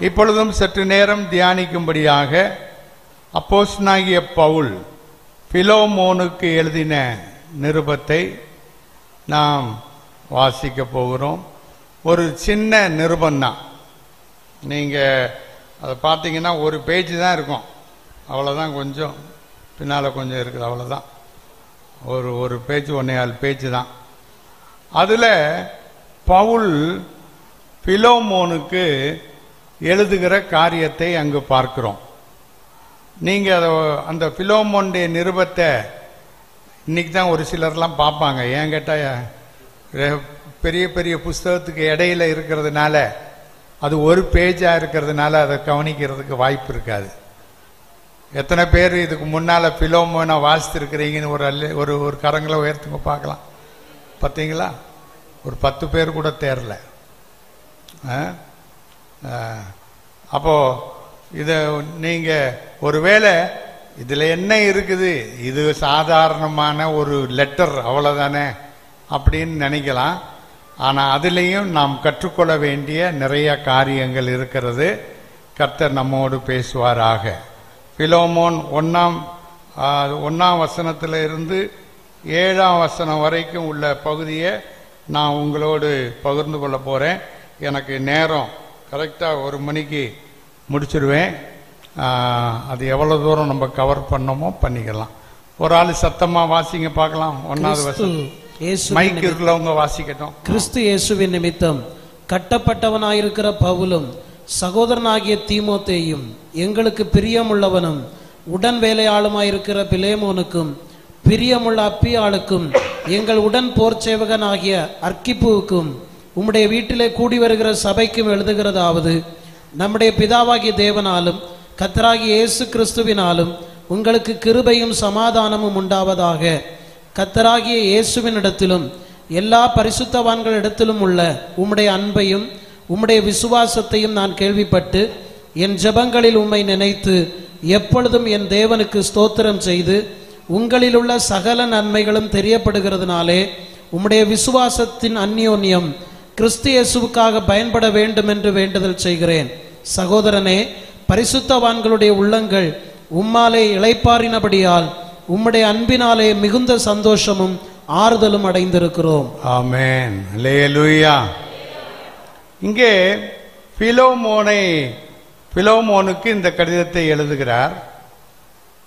இப்பொழுதும் சற்று நேரம் தியானிக்கும்படியாக அப்போஸ்தலனாகிய பவுல் பிலோமோனுக்கு எழுதின நிருபத்தை நாம் வாசிக்க போகிறோம். ஒரு சின்ன நிருபம்தான். நீங்கள் அதை பார்த்தீங்கன்னா ஒரு பேஜ் தான் இருக்கும், அவ்வளோதான். கொஞ்சம் பின்னால் கொஞ்சம் இருக்குது, அவ்வளோதான். ஒரு பேஜ் 1.25 பேஜ் தான். அதில் பவுல் பிலோமோனுக்கு எழுதுகிற காரியத்தை அங்கு பார்க்கிறோம். நீங்கள் அந்த பிலோமோனுடைய நிருபத்தை இன்னைக்கு தான் ஒரு சிலர்லாம் பார்ப்பாங்க. ஏன் கேட்டால் பெரிய பெரிய புஸ்தகத்துக்கு இடையில இருக்கிறதுனால, அது ஒரு பேஜாக இருக்கிறதுனால அதை கவனிக்கிறதுக்கு வாய்ப்பு இருக்காது. எத்தனை பேர் இதுக்கு முன்னால் பிலோமோனை வாசித்திருக்கிறீங்கன்னு ஒரு கரங்களை உயர்த்துங்க பார்க்கலாம். பார்த்தீங்களா? ஒரு 10 பேர் கூட தேரல. அப்போ இதை நீங்கள் ஒருவேளை இதில் என்ன இருக்குது, இது சாதாரணமான ஒரு லெட்டர் அவ்வளோதானே அப்படின்னு நினைக்கலாம். ஆனால் அதுலேயும் நாம் கற்றுக்கொள்ள வேண்டிய நிறைய காரியங்கள் இருக்கிறது. கர்த்தர் நம்மோடு பேசுவாராக. பிலோமோன் 1ஆம் வசனத்தில் இருந்து 7ஆம் வசனம் வரைக்கும் உள்ள பகுதியை நான் உங்களோடு பகிர்ந்து கொள்ள போகிறேன். எனக்கு நேரம் கரெக்டாக 1 மணிக்கு முடிச்சிடுவேன். அது எவ்வளோ தூரம் நம்ம கவர் பண்ணோமோ பண்ணிக்கலாம். ஒரு ஆள் சத்தமாக வாசிங்க பார்க்கலாம். 1வது வசனம் மைக் இருக்கிறவங்க வாசிக்கட்டும். கிறிஸ்து இயேசுவின் நிமித்தம் கட்டப்பட்டவனாயிருக்கிற பவுலும் சகோதரனாகிய தீமோத்தேயும் எங்களுக்கு பிரியமுள்ளவனும் உடன் வேலையாளுமாயிருக்கிற பிலேமோனுக்கும் பிரியமுள்ள அப்பியாளுக்கும் எங்கள் உடன் போர்ச்சேவகனாகிய அர்க்கிப்புவுக்கும் உம்முடைய வீட்டிலே கூடி வருகிற சபைக்கும் எழுதுகிறதாவது, நம்முடைய பிதாவாகிய தேவனாலும் கர்த்தராகிய இயேசு கிறிஸ்துவினாலும் உங்களுக்கு கிருபையும் சமாதானமும் உண்டாவதாக. கர்த்தராகிய இயேசுவினிடத்திலும் எல்லா பரிசுத்தவான்களிடத்திலும் உள்ள உம்முடைய அன்பையும் உம்முடைய விசுவாசத்தையும் நான் கேள்விப்பட்டு என் ஜெபங்களில் உம்மை நினைத்து எப்பொழுதும் என் தேவனுக்கு ஸ்தோத்திரம் செய்து உங்களில் உள்ள சகல நன்மைகளும் தெரியப்படுகிறதுனாலே உம்முடைய விசுவாசத்தின் அந்யோன்யம் கிறிஸ்து இயேசுவுக்காக பயன்பட வேண்டும் என்று வேண்டுதல் செய்கிறேன். சகோதரனே, பரிசுத்தவான்களுடைய உள்ளங்கள் உம்மாலே இளைப்பாறினபடியால் உம்முடைய அன்பினாலே மிகுந்த சந்தோஷமும் ஆறுதலும் அடைந்திருக்கிறோம். ஆமென். அல்லேலூயா. இங்கே பிலோமோனுக்கு இந்த கடிதத்தை எழுதுகிறார்.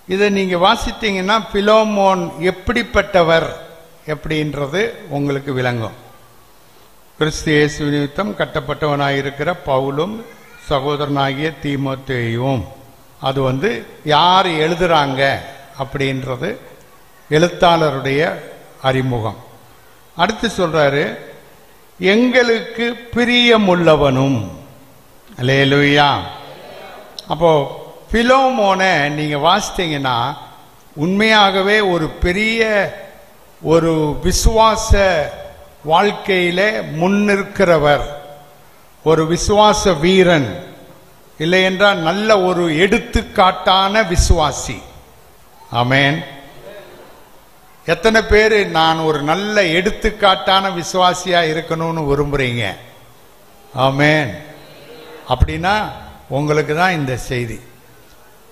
இதை நீங்க வாசித்தீங்கன்னா பிலோமோன் எப்படிப்பட்டவர் அப்படின்றது உங்களுக்கு விளங்கும். கிறிஸ்து இயேசு நிமித்தம் கட்டப்பட்டவனாயிருக்கிற பவுலும் சகோதரனாகிய தீமோத்தேயும். அது யார் எழுதுறாங்க அப்படின்றது எழுத்தாளருடைய அறிமுகம். அடுத்து சொல்றாரு, எங்களுக்கு பிரியமுள்ளவனும். அல்லேலூயா. அப்போ பிலோமோனை நீங்க வாசித்தீங்கன்னா உண்மையாகவே ஒரு பெரிய ஒரு விசுவாச வாழ்க்கையில முன்னிற்கிறவர், ஒரு விசுவாச வீரன், இல்லை என்றால் நல்ல ஒரு எடுத்துக்காட்டான விசுவாசி. ஆமென். எத்தனை பேர் நான் ஒரு நல்ல எடுத்துக்காட்டான விசுவாசியா இருக்கணும்னு விரும்புறீங்க? ஆமென். அப்படின்னா உங்களுக்கு தான் இந்த செய்தி.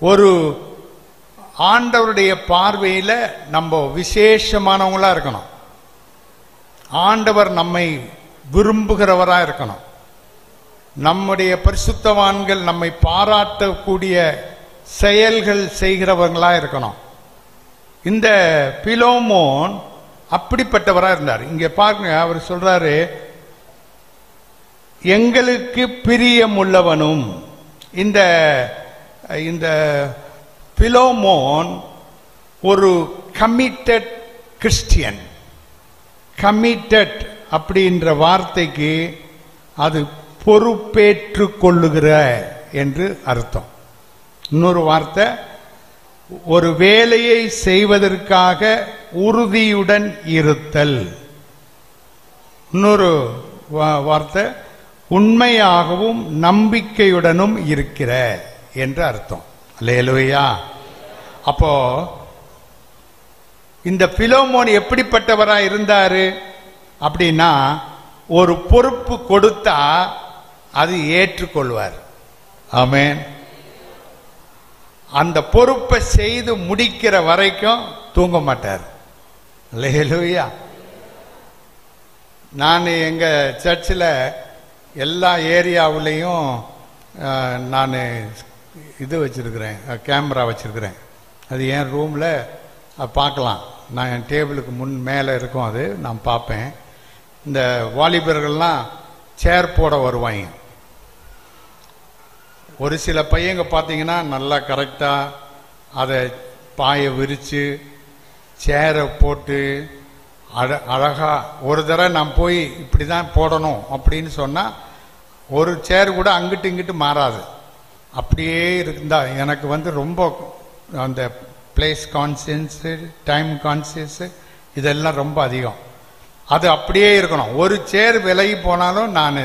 ஒரு ஆண்டவருடைய பார்வையில நம்ம விசேஷமானவங்களா இருக்கணும். ஆண்டவர் நம்மை விரும்புகிறவரா இருக்கணும். நம்முடைய பரிசுத்தவான்கள் நம்மை பாராட்டக்கூடிய செயல்கள் செய்கிறவங்களா இருக்கணும். இந்த பிலோமோன் அப்படிப்பட்டவரா இருந்தார். இங்க பாருங்க, அவர் சொல்றாரு, எங்களுக்கு பிரியமுள்ளவனும். இந்த பிலோமோன் ஒரு கமிட்டட் கிறிஸ்டியன். கமிட்டட் அப்படின்ற வார்த்தைக்கு அது பொறுப்பேற்று கொள்ளுகிற என்று அர்த்தம். இன்னொரு வார்த்தை, ஒரு வேலையை செய்வதற்காக உறுதியுடன் இருத்தல். இன்னொரு வார்த்தை, உண்மையாகவும் நம்பிக்கையுடனும் இருக்கிற என்று அர்த்தம். அல்லேலூயா. அப்போ இந்த பிலோமோன் எப்படிப்பட்டவரா இருந்தாரு அப்படின்னா, ஒரு பொறுப்பு கொடுத்தா அது ஏற்றுக்கொள்வார். ஆமென். அந்த பொறுப்பை செய்து முடிக்கிற வரைக்கும் தூங்க மாட்டார். அல்லேலூயா. நான் எங்க சர்ச்சில் எல்லா ஏரியாவிலையும் நான் இது வச்சிருக்கிறேன், கேமரா வச்சிருக்கிறேன். அது என் ரூமில் பார்க்கலாம். நான் என் டேபிளுக்கு முன் மேலே இருக்கும், அது நான் பார்ப்பேன். இந்த வாலிபர்கள்லாம் சேர் போட வருவாங்க. ஒரு சில பையங்க பார்த்தீங்கன்னா நல்லா கரெக்டாக அதை பாயை விரித்து சேரை போட்டு அழகா ஒரு தடவை நான் போய் இப்படி தான் போடணும் அப்படின்னு சொன்னால் ஒரு சேர் கூட அங்கிட்டு இங்கிட்டு மாறாது. அப்படியே இருந்தா எனக்கு ரொம்ப அந்த பிளேஸ் கான்சியன்ஸு, டைம் கான்சியஸு இதெல்லாம் ரொம்ப அதிகம். அது அப்படியே இருக்கணும். ஒரு சேர் விலகி போனாலும் நான்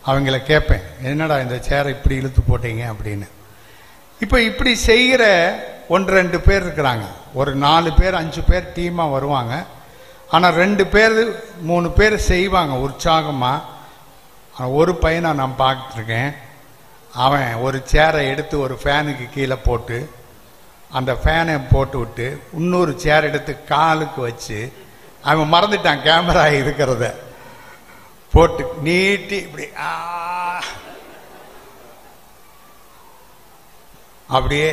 அவங்கள கேட்பேன், என்னடா இந்த சேரை இப்படி இழுத்து போட்டீங்க அப்படின்னு. இப்போ இப்படி செய்கிற 1-2 பேர் இருக்கிறாங்க. ஒரு 4 பேர் 5 பேர் டீமாக வருவாங்க. ஆனால் 2 பேர் 3 பேர் செய்வாங்க உற்சாகமாக. ஒரு பையனை நான் பார்த்துருக்கேன். அவன் ஒரு சேரை எடுத்து ஒரு ஃபேனுக்கு கீழே போட்டு அந்த ஃபேனை போட்டு விட்டு இன்னொரு சேர் எடுத்து காலுக்கு வச்சு அவன் மறந்துட்டான் கேமரா இருக்கிறத போட்டு நீட்டி இப்படி அப்படியே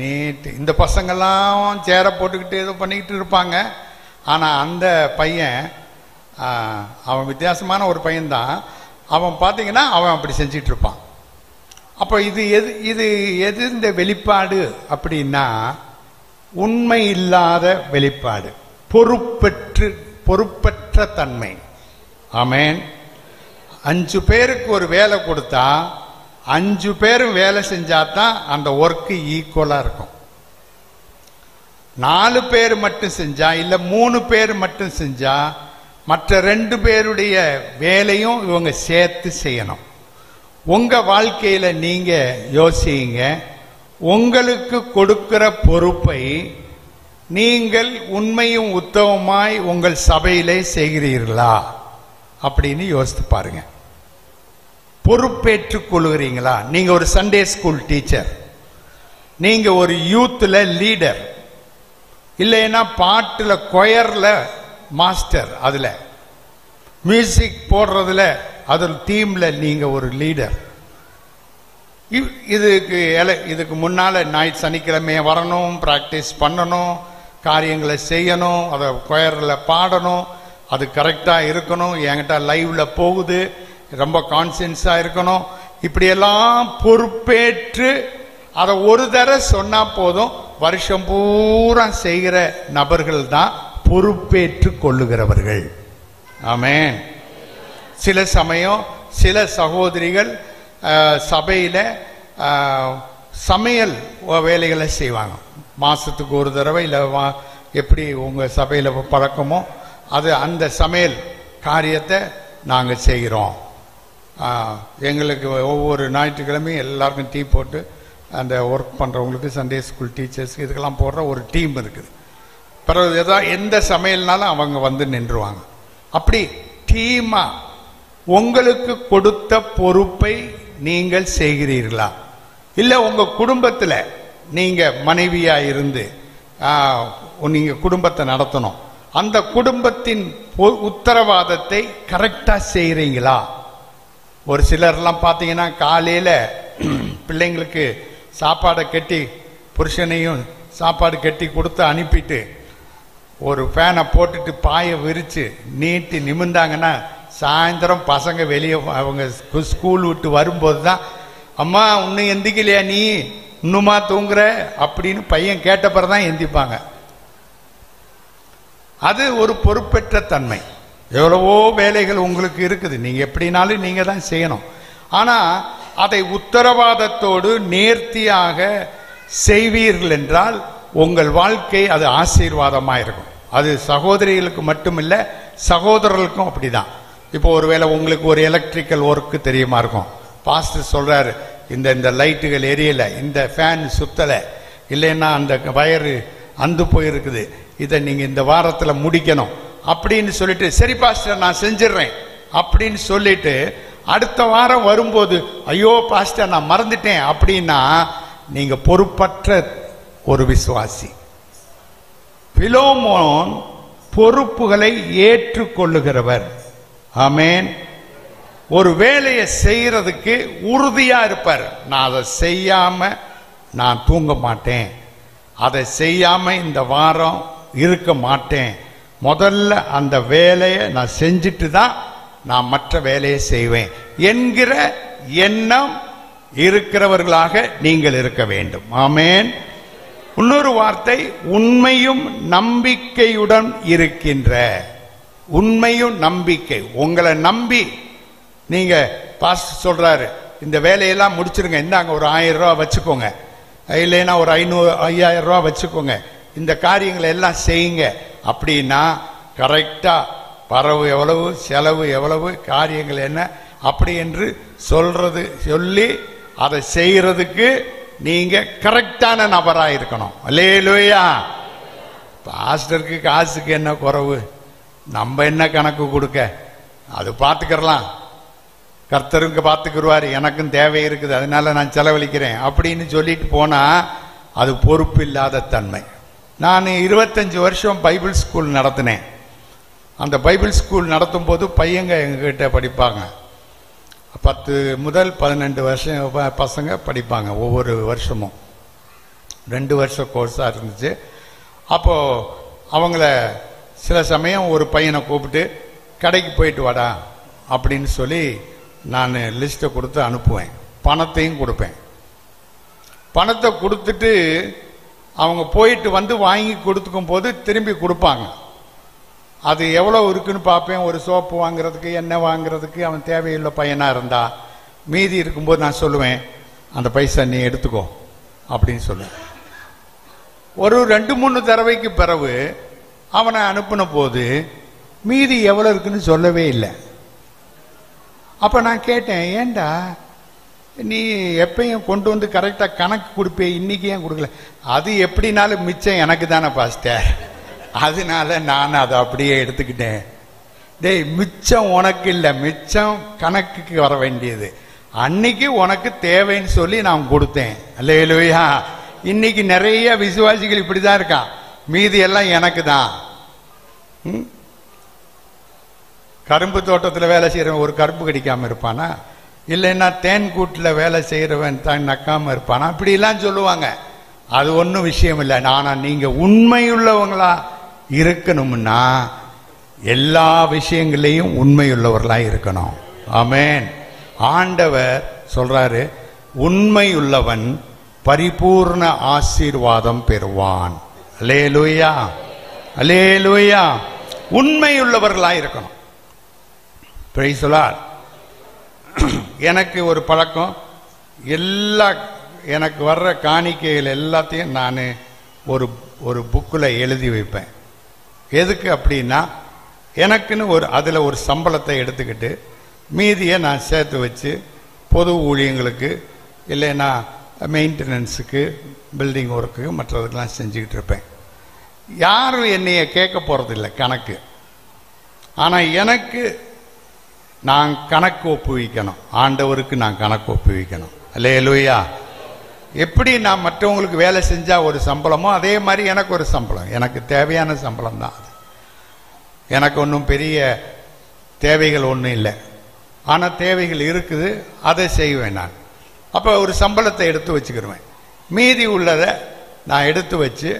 நீட்டி. இந்த பசங்கள்லாம் சேரை போட்டுக்கிட்டு ஏதோ பண்ணிக்கிட்டு இருப்பாங்க. ஆனால் அந்த பையன் அவன் வித்தியாசமான ஒரு பையன்தான். அவன் பார்த்தீங்கன்னா அவன் அப்படி செஞ்சிட்டு இருப்பான். அப்போ இது எது இந்த வெளிப்பாடு அப்படின்னா உண்மை இல்லாத வெளிப்பாடு, பொறுப்பற்ற தன்மை. ஆமென். 5 பேருக்கு ஒரு வேலை கொடுத்தா 5 பேரும் வேலை செஞ்சாதான் அந்த ஒர்க்கு ஈக்குவலா இருக்கும். 4 பேர் மட்டும் செஞ்சா இல்ல 3 பேர் மட்டும் செஞ்சா மற்ற 2 பேருடைய வேலையும் இவங்க சேர்த்து செய்யணும். உங்க வாழ்க்கையில நீங்க யோசிங்க, உங்களுக்கு கொடுக்கிற பொறுப்பை நீங்கள் உண்மையும் உத்தமமாய் உங்கள் சபையிலே செய்கிறீர்களா அப்படின்னு யோசித்து பாருங்க. பொறுப்பேற்றுக் கொள்கிறீங்களா? நீங்க ஒரு சண்டே ஸ்கூல் டீச்சர், நீங்க ஒரு யூத்ல லீடர், இல்லைன்னா பாட்டுல கொயர்ல மாஸ்டர், அதுல மியூசிக் போடுறதுல அதில் டீம்ல நீங்க ஒரு லீடர். இதுக்கு முன்னால சனிக்கிழமை வரணும், பிராக்டிஸ் பண்ணணும், காரியங்களை செய்யணும், அதை கொயர்ல பாடணும், அது கரெக்டா இருக்கணும், என்கிட்ட லைவ்ல போகுது, ரொம்ப கான்சியன்ஸா இருக்கணும். இப்படியெல்லாம் பொறுப்பேற்று அதை ஒரு தடவை சொன்னா போதும், வருஷம் பூரா செய்கிற நபர்கள் தான் பொறுப்பேற்று கொள்ளுகிறவர்கள். ஆமென். சில சமயம் சில சகோதரிகள் சபையில சமையல் வேலைகளை செய்வாங்க. மாசத்துக்கு ஒரு தடவை இல்லை எப்படி உங்க சபையில பழக்கமோ அது அந்த சமையல் காரியத்தை நாங்க செய்கிறோம். எங்களுக்கு ஒவ்வொரு ஞாயிற்றுக்கிழமையும் எல்லாருக்கும் டீ போட்டு அந்த ஒர்க் பண்றவங்களுக்கு, சண்டே ஸ்கூல் டீச்சர்ஸ், இதுக்கெல்லாம் போடுற ஒரு டீம் இருக்குது. பிறகு எந்த சமையல்னாலும் அவங்க வந்து நின்றுவாங்க. அப்படி டீமா உங்களுக்கு கொடுத்த பொறுப்பை நீங்கள் செய்கிறீர்களா? இல்ல உங்க குடும்பத்துல நீங்க மனைவியா இருந்து நீங்க குடும்பத்தை நடத்தணும், அந்த குடும்பத்தின் உத்தரவாதத்தை கரெக்டா செய்றீங்களா? ஒரு சிலர்லாம் பாத்தீங்கன்னா காலையில பிள்ளைங்களுக்கு சாப்பாடை கட்டி, புருஷனையும் சாப்பாடு கட்டி கொடுத்து அனுப்பிட்டு ஒரு ஃபேனை போட்டுட்டு பாயை விரிச்சு நீட்டி நிமிர்ந்தாங்கன்னா சாயந்தரம் பசங்க வெளியே அவங்க ஸ்கூல் விட்டு வரும்போது தான், அம்மா இன்னும் எந்திக்கலையா, நீ இன்னுமா தூங்குற அப்படின்னு பையன் கேட்ட பிறதான் எந்திப்பாங்க. அது ஒரு பொறுப்பற்ற தன்மை. எவ்வளவோ வேலைகள் உங்களுக்கு இருக்குது, நீங்க எப்படினாலும் நீங்க தான் செய்யணும். ஆனா அதை உத்தரவாதத்தோடு நேர்த்தியாக செய்வீர்கள் என்றால் உங்கள் வாழ்க்கை அது ஆசீர்வாதமாக இருக்கும். அது சகோதரிகளுக்கு மட்டுமில்ல, சகோதரர்களுக்கும் அப்படிதான். இப்போ ஒருவேளை உங்களுக்கு ஒரு எலக்ட்ரிக்கல் ஒர்க்கு தெரியுமா இருக்கும், பாஸ்டர் சொல்றாரு இந்த லைட்டுகள் எரியல, இந்த ஃபேன் சுத்தலை, இல்லைன்னா அந்த வயரு அந்து போயிருக்குது, இதை நீங்க இந்த வாரத்தில் முடிக்கணும் அப்படின்னு சொல்லிட்டு, சரி பாஸ்டர் நான் செஞ்சிடறேன் அப்படின்னு சொல்லிட்டு அடுத்த வாரம் வரும்போது ஐயோ பாஸ்டர் நான் மறந்துட்டேன் அப்படின்னா நீங்க பொறுப்பற்ற ஒரு விசுவாசி. பிலோமோன் பொறுப்புகளை ஏற்றுக்கொள்ளுகிறவர். ஆமென். ஒரு வேலையை செய்யறதுக்கு உறுதியா இருப்பார். நான் அதை செய்யாம நான் தூங்க மாட்டேன், அதை செய்யாம இந்த வாரம் இருக்க மாட்டேன், முதல்ல அந்த வேலையை நான் செஞ்சுட்டு தான் நான் மற்ற வேலையை செய்வேன் என்கிற எண்ணம் இருக்கிறவர்களாக நீங்கள் இருக்க வேண்டும். ஆமென். இன்னொரு வார்த்தை, உண்மையும் நம்பிக்கையுடன் இருக்கின்ற. உண்மையும் நம்பிக்கை. உங்களை நம்பி நீங்க பாஸ்டர் சொல்றாரு இந்த வேலையெல்லாம் முடிச்சிருங்க, இந்தாங்க ஒரு 1000 ரூபா வச்சுக்கோங்க, இல்லைன்னா ஒரு 5000 ரூபா வச்சுக்கோங்க, இந்த காரியங்களை எல்லாம் செய்யுங்க அப்படின்னா கரெக்டா வரவு எவ்வளவு, செலவு எவ்வளவு, காரியங்கள் என்ன அப்படி என்று சொல்லி அதை செய்யறதுக்கு நீங்க கரெக்டான நபரா இருக்கணும். அல்லேலூயா. பாஸ்டருக்கு காசுக்கு என்ன குறைவு, நம்ம என்ன கணக்கு கொடுக்க, அது பார்த்துக்கிறலாம், கர்த்தருக்கு பார்த்துக்கிடுவார், எனக்கும் தேவை இருக்குது அதனால நான் செலவழிக்கிறேன் அப்படின்னு சொல்லிட்டு போனா அது பொறுப்பு இல்லாத தன்மை. நான் 25 வருஷம் பைபிள் ஸ்கூல் நடத்தினேன். அந்த பைபிள் ஸ்கூல் நடத்தும் போது பையங்க எங்ககிட்ட படிப்பாங்க. 10 முதல் 12 வருஷம் பசங்க படிப்பாங்க. ஒவ்வொரு வருஷமும் 2 வருஷ கோர்ஸா இருந்துச்சு. அப்போ அவங்கள சில சமயம் ஒரு பையனை கூப்பிட்டு கடைக்கு போயிட்டு வாடா அப்படின்னு சொல்லி நான் லிஸ்ட்டை கொடுத்து அனுப்புவேன். பணத்தையும் கொடுப்பேன். பணத்தை கொடுத்துட்டு அவங்க போயிட்டு வந்து வாங்கி கொடுத்துக்கும் போது திரும்பி கொடுப்பாங்க. அது எவ்வளோ இருக்குன்னு பார்ப்பேன். ஒரு சோப்பு வாங்குறதுக்கு, எண்ணெய் வாங்குறதுக்கு அவன் தேவையுள்ள பையனா இருந்தா மீதி இருக்கும்போது நான் சொல்லுவேன், அந்த பைசா நீ எடுத்துக்கோ அப்படின்னு சொல்லுவேன். ஒரு 2-3 தடவைக்கு பிறகு அவனை அனுப்பின போது மீதி எவ்வளோ இருக்குன்னு சொல்லவே இல்லை. அப்ப நான் கேட்டேன், ஏண்டா நீ எப்பயும் கொண்டு வந்து கரெக்டா கணக்கு கொடுப்பே, இன்னைக்கு ஏன் கொடுக்கல? அது எப்படினாலும் மிச்சம் எனக்கு தானே பாஸ்டர், அதனால நான் அதை அப்படியே எடுத்துக்கிட்டேன். டேய், மிச்சம் உனக்கு இல்லை, மிச்சம் கணக்குக்கு வர வேண்டியது. அன்னைக்கு உனக்கு தேவைன்னு சொல்லி நான் கொடுத்தேன். அல்லேலூயா. இன்னைக்கு நிறைய விசுவாசிகள் இப்படிதான் இருக்கான், மீதி எல்லாம் எனக்கு தான். கரும்பு தோட்டத்தில் வேலை செய்யறவன் ஒரு கரும்பு கடிக்காம இருப்பானா? இல்லைன்னா தேன் கூட்டில் வேலை செய்யறவன் தான் நக்காம இருப்பானா? இப்படிலாம் சொல்லுவாங்க. அது ஒன்றும் விஷயம் இல்லை. ஆனா நீங்க உண்மையுள்ளவங்களா இருக்கணும்னா எல்லா விஷயங்களையும் உண்மையுள்ளவர்களா இருக்கணும். ஆமென். ஆண்டவர் சொல்றாரு, உண்மையுள்ளவன் பரிபூர்ண ஆசீர்வாதம் பெறுவான். அல்லேலூயா, அல்லேலூயா. உண்மையுள்ளவர்களா இருக்கணும். Price the Lord. எனக்கு ஒரு பழக்கம், எனக்கு வர்ற காணிக்கைகள் எல்லாத்தையும் நான் ஒரு புக்கில் எழுதி வைப்பேன். எதுக்கு அப்படின்னா, எனக்குன்னு அதில் ஒரு சம்பளத்தை எடுத்துக்கிட்டு மீதியை நான் சேர்த்து வச்சு பொது ஊழியங்களுக்கு, இல்லைன்னா மெயின்டெனன்ஸுக்கு, பில்டிங் ஒர்க்கு, மற்றதுக்கெல்லாம் செஞ்சுக்கிட்டு இருப்பேன். யாரும் என்னைய கேட்க போகிறதில்லை கணக்கு. ஆனால் எனக்கு நான் கணக்கு ஒப்புவிக்கணும். ஆண்டவருக்கு நான் கணக்கு ஒப்புவிக்கணும். அல்லேலூயா. எப்படி நான் மற்றவங்களுக்கு வேலை செஞ்சா ஒரு சம்பளமோ அதே மாதிரி எனக்கு ஒரு சம்பளம். எனக்கு தேவையான சம்பளம் தான் அது. எனக்கு ஒன்றும் பெரிய தேவைகள் ஒன்றும் இல்லை. ஆனால் தேவைகள் இருக்குது, அதை செய்வேன் நான். அப்போ ஒரு சம்பளத்தை எடுத்து வச்சுக்கிடுவேன். மீதி உள்ளதை நான் எடுத்து வச்சு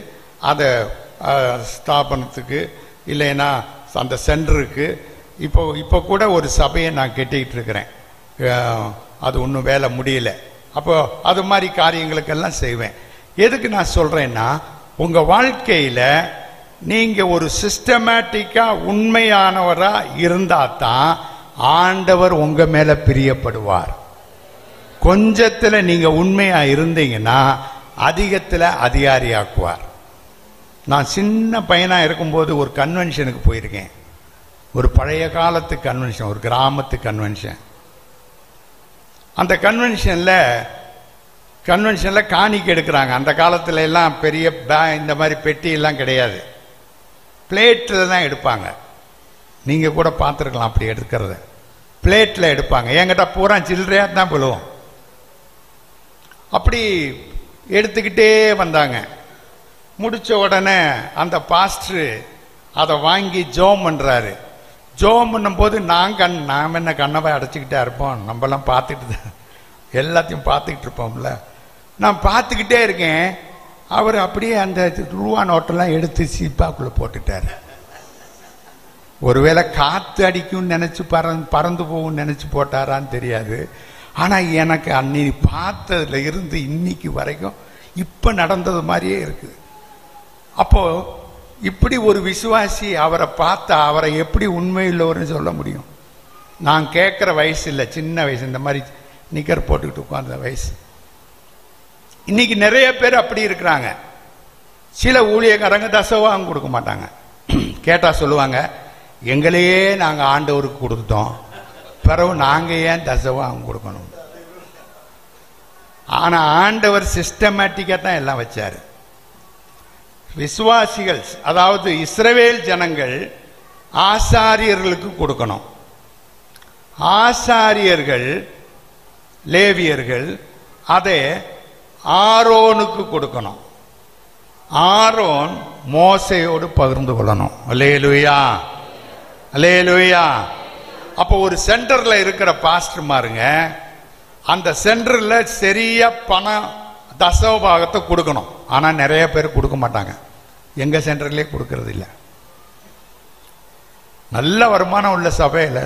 அதை ஸ்தாபனத்துக்கு, இல்லைன்னா அந்த சென்டருக்கு, இப்போ கூட ஒரு சபையை நான் கட்டிக்கிட்டு இருக்கிறேன். அது ஒன்றும் வேலை முடியல. அப்போ அது மாதிரி காரியங்களுக்கெல்லாம் செய்வேன். எதுக்கு நான் சொல்றேன்னா, உங்க வாழ்க்கையில நீங்க ஒரு சிஸ்டமேட்டிக்கா உண்மையானவரா இருந்தா தான் ஆண்டவர் உங்க மேல பிரியப்படுவார். கொஞ்சத்துல நீங்க உண்மையா இருந்தீங்கன்னா அதிகத்துல அதிகாரியாக்குவார். நான் சின்ன பையனா இருக்கும்போது ஒரு கன்வென்ஷனுக்கு போயிருக்கேன். ஒரு பழைய காலத்து கன்வென்ஷன், ஒரு கிராமத்து கன்வென்ஷன். அந்த கன்வென்ஷன்ல காணிக்கை எடுக்கிறாங்க. அந்த காலத்துல எல்லாம் பெரிய இந்த மாதிரி பெட்டி எல்லாம் கிடையாது, பிளேட்டில் தான் எடுப்பாங்க. நீங்க கூட பார்த்துருக்கலாம் அப்படி எடுக்கிறத. பிளேட்ல எடுப்பாங்க. என்கிட்ட பூரா சில்லறையா தான் விழுவோம். அப்படி எடுத்துக்கிட்டே வந்தாங்க. முடிச்ச உடனே அந்த பாஸ்டர் அதை வாங்கி ஜோம் பண்றாரு. ஜோம் பண்ணும் போது நாம் என்ன கண்ணவை அடைச்சிக்கிட்டே இருப்போம், நம்மலாம் பார்த்துட்டு எல்லாத்தையும் பார்த்துக்கிட்டு இருப்போம்ல. நான் பார்த்துக்கிட்டே இருக்கேன். அவர் அப்படியே அந்த ரூபா நோட்டெல்லாம் எடுத்து சீப்பாக்குள்ள போட்டுட்டாரு. ஒருவேளை காத்து அடிக்கும்னு நினைச்சு பறந்து போகும் நினைச்சு போட்டாரான்னு தெரியாது. ஆனா எனக்கு அன்னைக்கு பார்த்ததுல இருந்து இன்னைக்கு வரைக்கும் இப்ப நடந்தது மாதிரியே இருக்கு. அப்போ இப்படி ஒரு விசுவாசி அவரை பார்த்தா அவரை எப்படி உண்மை உள்ளவர்னு சொல்ல முடியும்? நான் கேட்கிற வயசு இல்லை, சின்ன வயசு, இந்த மாதிரி நிக்கர் போட்டுக்கிட்டு உட்கார்ந்த வயசு. இன்னைக்கு நிறைய பேர் அப்படி இருக்கிறாங்க. சில ஊழியக்காரங்க தசவாங்க கொடுக்க மாட்டாங்க. கேட்டா சொல்லுவாங்க, எங்களையே நாங்க ஆண்டவருக்கு கொடுத்தோம், பிறகு நாங்க ஏன் தசவாங்க கொடுக்கணும்? ஆனா ஆண்டவர் சிஸ்டமேட்டிக்கா தான் எல்லாம் வச்சாரு. விசுவாசிகள், அதாவது இஸ்ரவேல் ஜனங்கள் ஆசாரியர்களுக்கு கொடுக்கணும். ஆசாரியர்கள் லேவியர்கள் அதை ஆரோனுக்கு கொடுக்கணும். ஆரோன் மோசையோடு பகிர்ந்து கொள்ளணும். அல்லேலூயா, அல்லேலூயா. அப்போ ஒரு சென்டர்ல இருக்கிற பாஸ்டர் மாருங்க அந்த சென்டர்ல சரியா பணம் தசவபாகத்தை கொடுக்கணும். ஆனா நிறைய பேர் கொடுக்க மாட்டாங்க. எங்க சென்டர்லயே கொடுக்கறது இல்லை. நல்ல வருமானம் உள்ள சபையில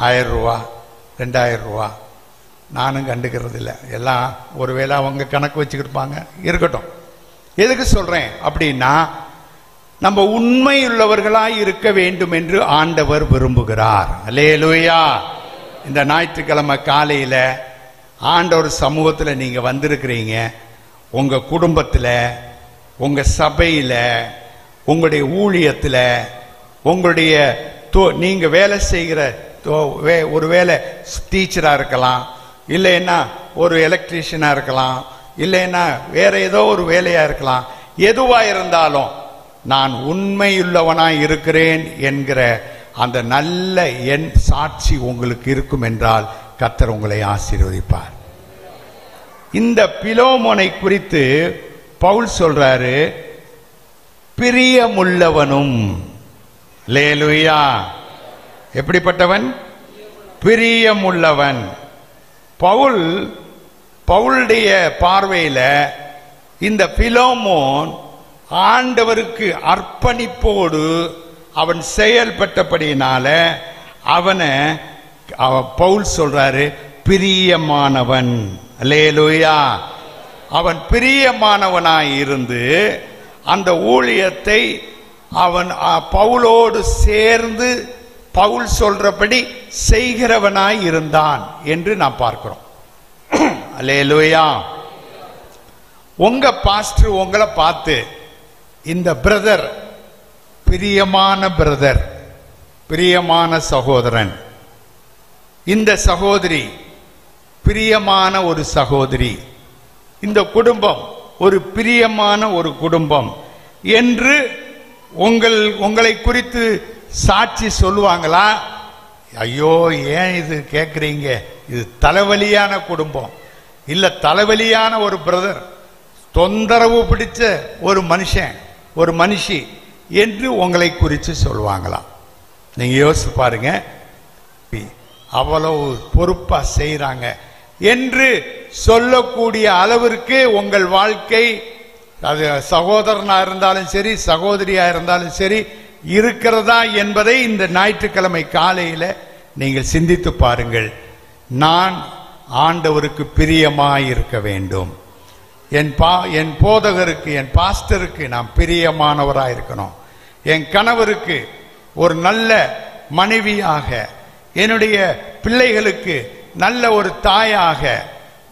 1000 ரூபா 2000 ரூபா நானும் கண்டுக்கிறது இல்லை. எல்லாம் ஒருவேளை அவங்க கணக்கு வச்சுக்கிட்டு இருப்பாங்க. இருக்கட்டும். எதுக்கு சொல்றேன் அப்படின்னா, நம்ம உண்மை உள்ளவர்களாய் இருக்க வேண்டும் என்று ஆண்டவர் விரும்புகிறார். அல்லேலூயா. இந்த ஞாயிற்றுக்கிழமை காலையில ஆண்டவர் சமூகத்தில் நீங்க வந்திருக்கிறீங்க. உங்க குடும்பத்தில், உங்க சபையில, உங்களுடைய ஊழியத்தில், உங்களுடைய நீங்க வேலை செய்கிற ஒருவேளை டீச்சரா இருக்கலாம், இல்லைன்னா ஒரு எலக்ட்ரீஷியனா இருக்கலாம், இல்லைன்னா வேற ஏதோ ஒரு வேலையா இருக்கலாம். எதுவா இருந்தாலும் நான் உண்மையுள்ளவனாய் இருக்கிறேன் என்கிற அந்த நல்ல என் சாட்சி உங்களுக்கு இருக்கும் என்றால் கர்த்தர் உங்களை ஆசீர்வதிப்பார். இந்த பிலோமோனை குறித்து பவுல் சொல்றாரு, பிரியமுள்ளவனும். அல்லேலூயா. எப்படிப்பட்டவன்? பிரியமுள்ளவன். பவுலுடைய பார்வையில இந்த பிலோமோன் ஆண்டவருக்கு அர்ப்பணிப்போடு அவன் செயல்பட்டபடியினால அவனை பவுல் சொல்றாரு பிரியமானவன். அல்லேலூயா. அவன் பிரியமானவனாய் இருந்து அந்த ஊழியத்தை அவன் பவுலோடு சேர்ந்து பவுல் சொல்றபடி செய்கிறவனாய் இருந்தான் என்று நாம் பார்க்கிறோம். அல்லேலூயா. உங்க பாஸ்டர் உங்களை பார்த்து, இந்த பிரதர் பிரியமான பிரதர், பிரியமான சகோதரன், இந்த சகோதரி பிரியமான ஒரு சகோதரி, இந்த குடும்பம் ஒரு பிரியமான ஒரு குடும்பம் என்று உங்களை குறித்து சாட்சி சொல்லுவாங்களா? ஐயோ, ஏன் இது கேட்குறீங்க? இது தலைவலியான குடும்பம், இல்ல தலைவலியான ஒரு பிரதர், தொந்தரவு பிடிச்ச ஒரு மனுஷன், ஒரு மனுஷி என்று உங்களை குறித்து சொல்லுவாங்களா? நீங்க யோசிச்சு பாருங்க. அவ்வளவு பொறுப்பா செய்யறாங்க என்று சொல்லக்கூடிய அளவிற்கு உங்கள் வாழ்க்கை, அது சகோதரனா இருந்தாலும் சரி சகோதரியா இருந்தாலும் சரி, இருக்கிறதா என்பதை இந்த ஞாயிற்றுக்கிழமை காலையில நீங்கள் சிந்தித்து பாருங்கள். நான் ஆண்டவருக்கு பிரியமாய் இருக்க வேண்டும். என் போதகருக்கு, என் பாஸ்டருக்கு நான் பிரியமானவராக இருக்கணும். என் கணவருக்கு ஒரு நல்ல மனைவியாக, என்னுடைய பிள்ளைகளுக்கு நல்ல ஒரு தாயாக,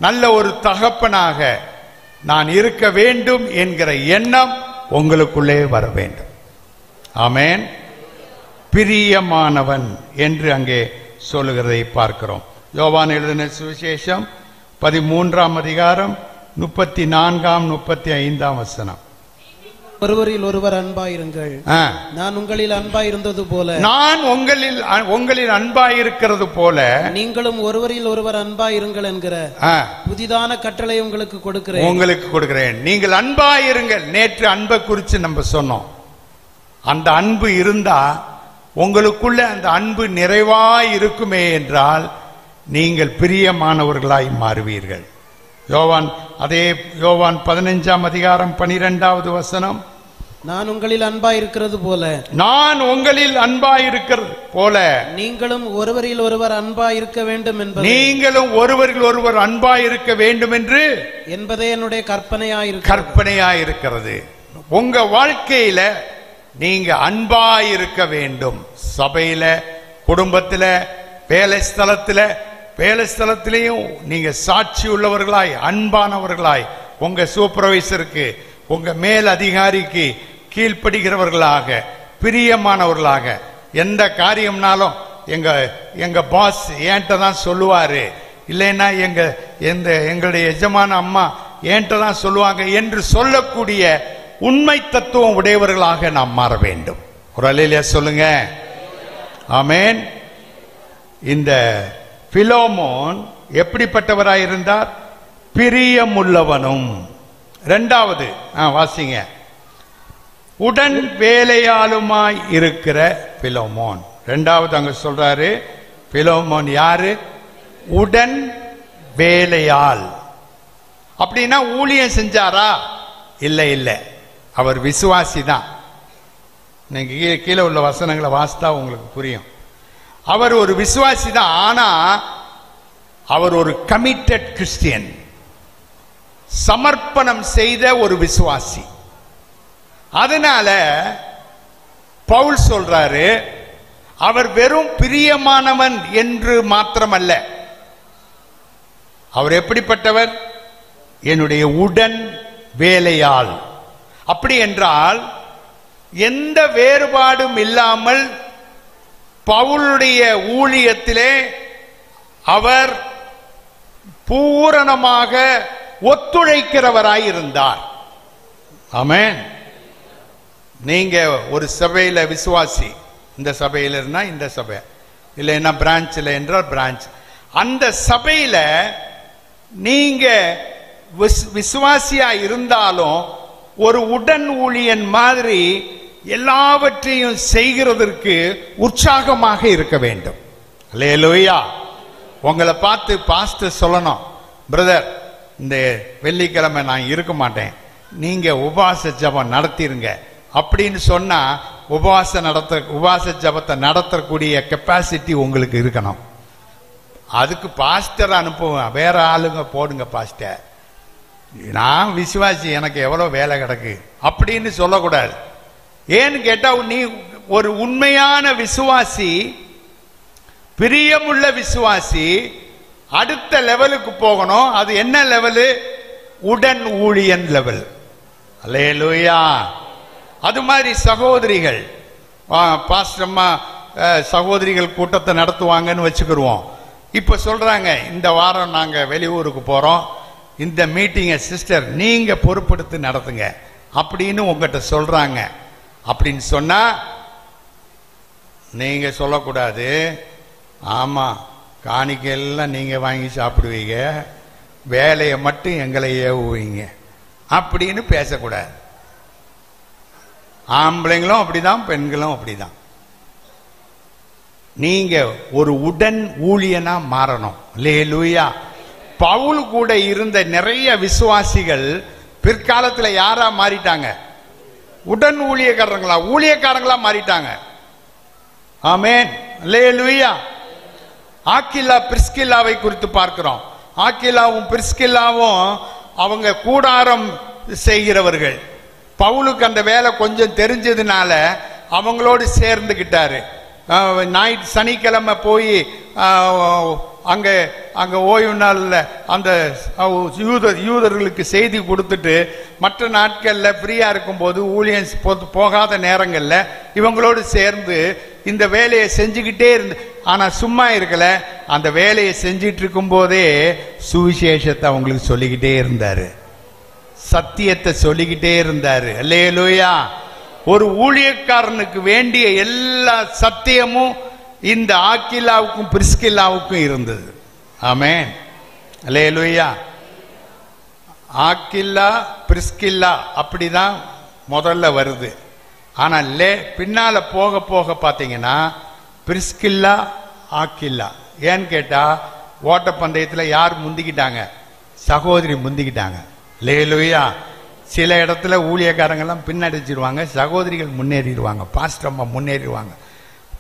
நல்ல ஒரு தகப்பனாக நான் இருக்க வேண்டும் என்கிற எண்ணம் உங்களுக்குள்ளே வர வேண்டும். ஆமென். பிரியமானவன் என்று அங்கே சொல்லுகிறதை பார்க்கிறோம். யோவான் எழுதின சுவிசேஷம் 13ஆம் அதிகாரம் 34, 35 வசனம். ஒருவரில் ஒருவர் அன்பாயிருங்கள். நான் உங்களில் அன்பாயிருந்தது போல நான் உங்களில் அன்பாயிருக்கிறது போல நீங்களும் ஒருவரில் ஒருவர் அன்பாயிருங்கள் என்கிற புதிதான கட்டளை உங்களுக்கு கொடுக்கிறேன். நீங்கள் அன்பாயிருங்கள். நேற்று அன்பை குறித்து நம்ம சொன்னோம். அந்த அன்பு இருந்தா உங்களுக்குள்ள அந்த அன்பு நிறைவாய் இருக்குமே என்றால் நீங்கள் பிரியமானவர்களாய் மாறுவீர்கள். யோவான் 15ஆம் அதிகாரம் 12வது வசனம். நான் உங்களில் அன்பாயிருக்கிறது போல நீங்களும் ஒருவரில் ஒருவர் அன்பாயிருக்க வேண்டும் என்று என்பதே என்னுடைய கற்பனையாயிருக்கிறது. உங்க வாழ்க்கையில நீங்க அன்பாயிருக்க வேண்டும். சபையில, குடும்பத்தில, வேலை ஸ்தலத்திலையும் நீங்க சாட்சி உள்ளவர்களாய், அன்பானவர்களாய், உங்க சூப்பர்வைசருக்கு, உங்க மேல் அதிகாரிக்கு கீழ்ப்படுகிறவர்களாக, பிரியமானவர்களாக. எந்த காரியம்னாலும் எங்க பாஸ் என்கிட்ட தான் சொல்லுவாரு, இல்லைன்னா எங்களுடைய எஜமான அம்மா என்கிட்ட தான் சொல்லுவாங்க என்று சொல்லக்கூடிய உண்மை தத்துவம் உடையவர்களாக நாம் மாற வேண்டும். ஒரு அல்லேலூயா சொல்லுங்க. ஆமென். இந்த பிலோமோன் எப்படிப்பட்டவராயிருந்தார்? பிரியமுள்ளவனும். இரண்டாவது வாசிங்க. உடன் வேலையாளுமாய் இருக்கிற பிலோமோன். இரண்டாவது அங்க சொல்றாரு, பிலோமோன் யாரு? உடன் வேலையாள். அப்படின்னா ஊழியம் செஞ்சாரா? இல்ல, அவர் விசுவாசி தான். நீங்க கீழே உள்ள வசனங்களை வாசித்தா உங்களுக்கு புரியும். அவர் ஒரு விசுவாசி தான். ஆனா அவர் ஒரு கமிட்டட் கிறிஸ்டியன், சமர்ப்பணம் செய்த ஒரு விசுவாசி. அதனால பவுல் சொல்றாரு, அவர் வெறும் பிரியமானவன் என்று மாத்திரமல்ல, அவர் எப்படிப்பட்டவர்? என்னுடைய உடன் வேலையாள். அப்படி என்றால் எந்த வேறுபாடும் இல்லாமல் பவுலுடைய ஊழியத்திலே அவர் பூரணமாக ஒத்துழைக்கிறவராயிருந்தார். ஆமென். நீங்க ஒரு சபையில விசுவாசி, இந்த சபையில இருந்தா இந்த சபை, இல்லைன்னா பிரான்ச்ல என்றால் பிரான்ச், அந்த சபையில நீங்க விசுவாசியா இருந்தாலும் ஒரு உடன் ஊழியன் மாதிரி எல்லாவற்றையும் செய்கிறதற்கு உற்சாகமாக இருக்க வேண்டும். அல்லேலூயா. உங்களை பார்த்து பாஸ்டர் சொல்லணும், பிரதர் இந்த வெள்ளிக்கிழமை நான் இருக்க மாட்டேன், நீங்க உபவாச ஜபம் நடத்திருங்க அப்படின்னு சொன்னா உபவாச ஜபத்தை நடத்தக்கூடிய கெப்பாசிட்டி உங்களுக்கு இருக்கணும். அதுக்கு பாஸ்டர் அனுப்புவேன், வேற ஆளுங்க போடுங்க பாஸ்டர், நான் விசுவாசி, எனக்கு எவ்வளவு வேலை கிடக்கு அப்படின்னு சொல்லக்கூடாது. ஏன்னு கேட்டா, நீ ஒரு உண்மையான விசுவாசி, பிரியமுள்ள விசுவாசி அடுத்த லெவலுக்கு போகணும். அது என்ன லெவலு? உடன் ஊழியன் லெவல். அல்லேலூயா. அது மாதிரி சகோதரிகள், பாஸ்டர்மா சகோதரிகள் கூட்டத்தை நடத்துவாங்கன்னு வச்சுக்கிடுவோம். இப்ப சொல்றாங்க, இந்த வாரம் நாங்க வெளியூருக்கு போறோம், இந்த மீட்டிங்கை சிஸ்டர் நீங்க பொறுப்பெடுத்து நடத்துங்க அப்படின்னு உங்ககிட்ட சொல்றாங்க. அப்படின்னு சொன்னா நீங்க சொல்லக்கூடாது, ஆமா காணிக்கையெல்லாம் நீங்க வாங்கி சாப்பிடுவீங்க, வேலையை மட்டும் எங்களை ஏவுவீங்க அப்படின்னு பேசக்கூடாது. ஆம்பளைங்களும் அப்படிதான், பெண்களும் அப்படிதான். நீங்க ஒரு உடன் ஊழியனா மாறணும். அல்லேலூயா. பவுல் கூட இருந்த நிறைய விசுவாசிகள் பிற்காலத்தில் யாரா மாறிட்டாங்க? உடன் ஊழியக்காரங்களா மாறிட்டாங்க. ஆமென். அல்லேலூயா. ஆக்கிலா பிரிஸ்கில்லாவை குறித்து பார்க்கிறோம். ஆக்கிலாவும் பிரிஸ்கில்லாவும் அவங்க கூடாரம் செய்கிறவர்கள். பவுலுக்கு அந்த வேலை கொஞ்சம் தெரிஞ்சதுனால அவங்களோடு சேர்ந்துகிட்டாரு. சனிக்கிழமை போய் அங்க ஓய்வு நாள்ல அந்த யூதர்களுக்கு செய்தி கொடுத்துட்டு மற்ற நாட்கள்ல ஃப்ரீயா இருக்கும் போது ஊழியம் போகாத நேரங்கள்ல இவங்களோடு சேர்ந்து இந்த வேலையை செஞ்சுக்கிட்டே இருந்து, ஆனா சும்மா இருக்கல, அந்த வேலையை செஞ்சிட்டு இருக்கும் போதே சுவிசேஷத்தை அவங்களுக்கு சொல்லிக்கிட்டே இருந்தாரு. சத்தியத்தை சொல்லிக்கிட்டே இருந்தாரு. அல்லேலூயா. ஒரு ஊழியக்காரனுக்கு வேண்டிய எல்லா சத்தியமும் இந்த ஆக்கில்லாவுக்கும் பிரிஸ்கில்லாவுக்கும் இருந்தது. ஆமென். அல்லேலூயா. ஆக்கில்லா பிரிஸ்கில்லா அப்படிதான் முதல்ல வருது. ஆனா பின்னால போக போக பாத்தீங்கன்னா பிரிஸ்கில்லா ஆக்கில்லா. ஏன்னு கேட்டா ஓட்டப்பந்தயத்தில் யார் முந்திக்கிட்டாங்க? சகோதரி முந்திக்கிட்டாங்க. அல்லேலூயா. சில இடத்துல ஊழியக்காரங்கெல்லாம் பின்னடிச்சிருவாங்க, சகோதரிகள் முன்னேறிடுவாங்க, பாஸ்டர் அம்மா முன்னேறிடுவாங்க.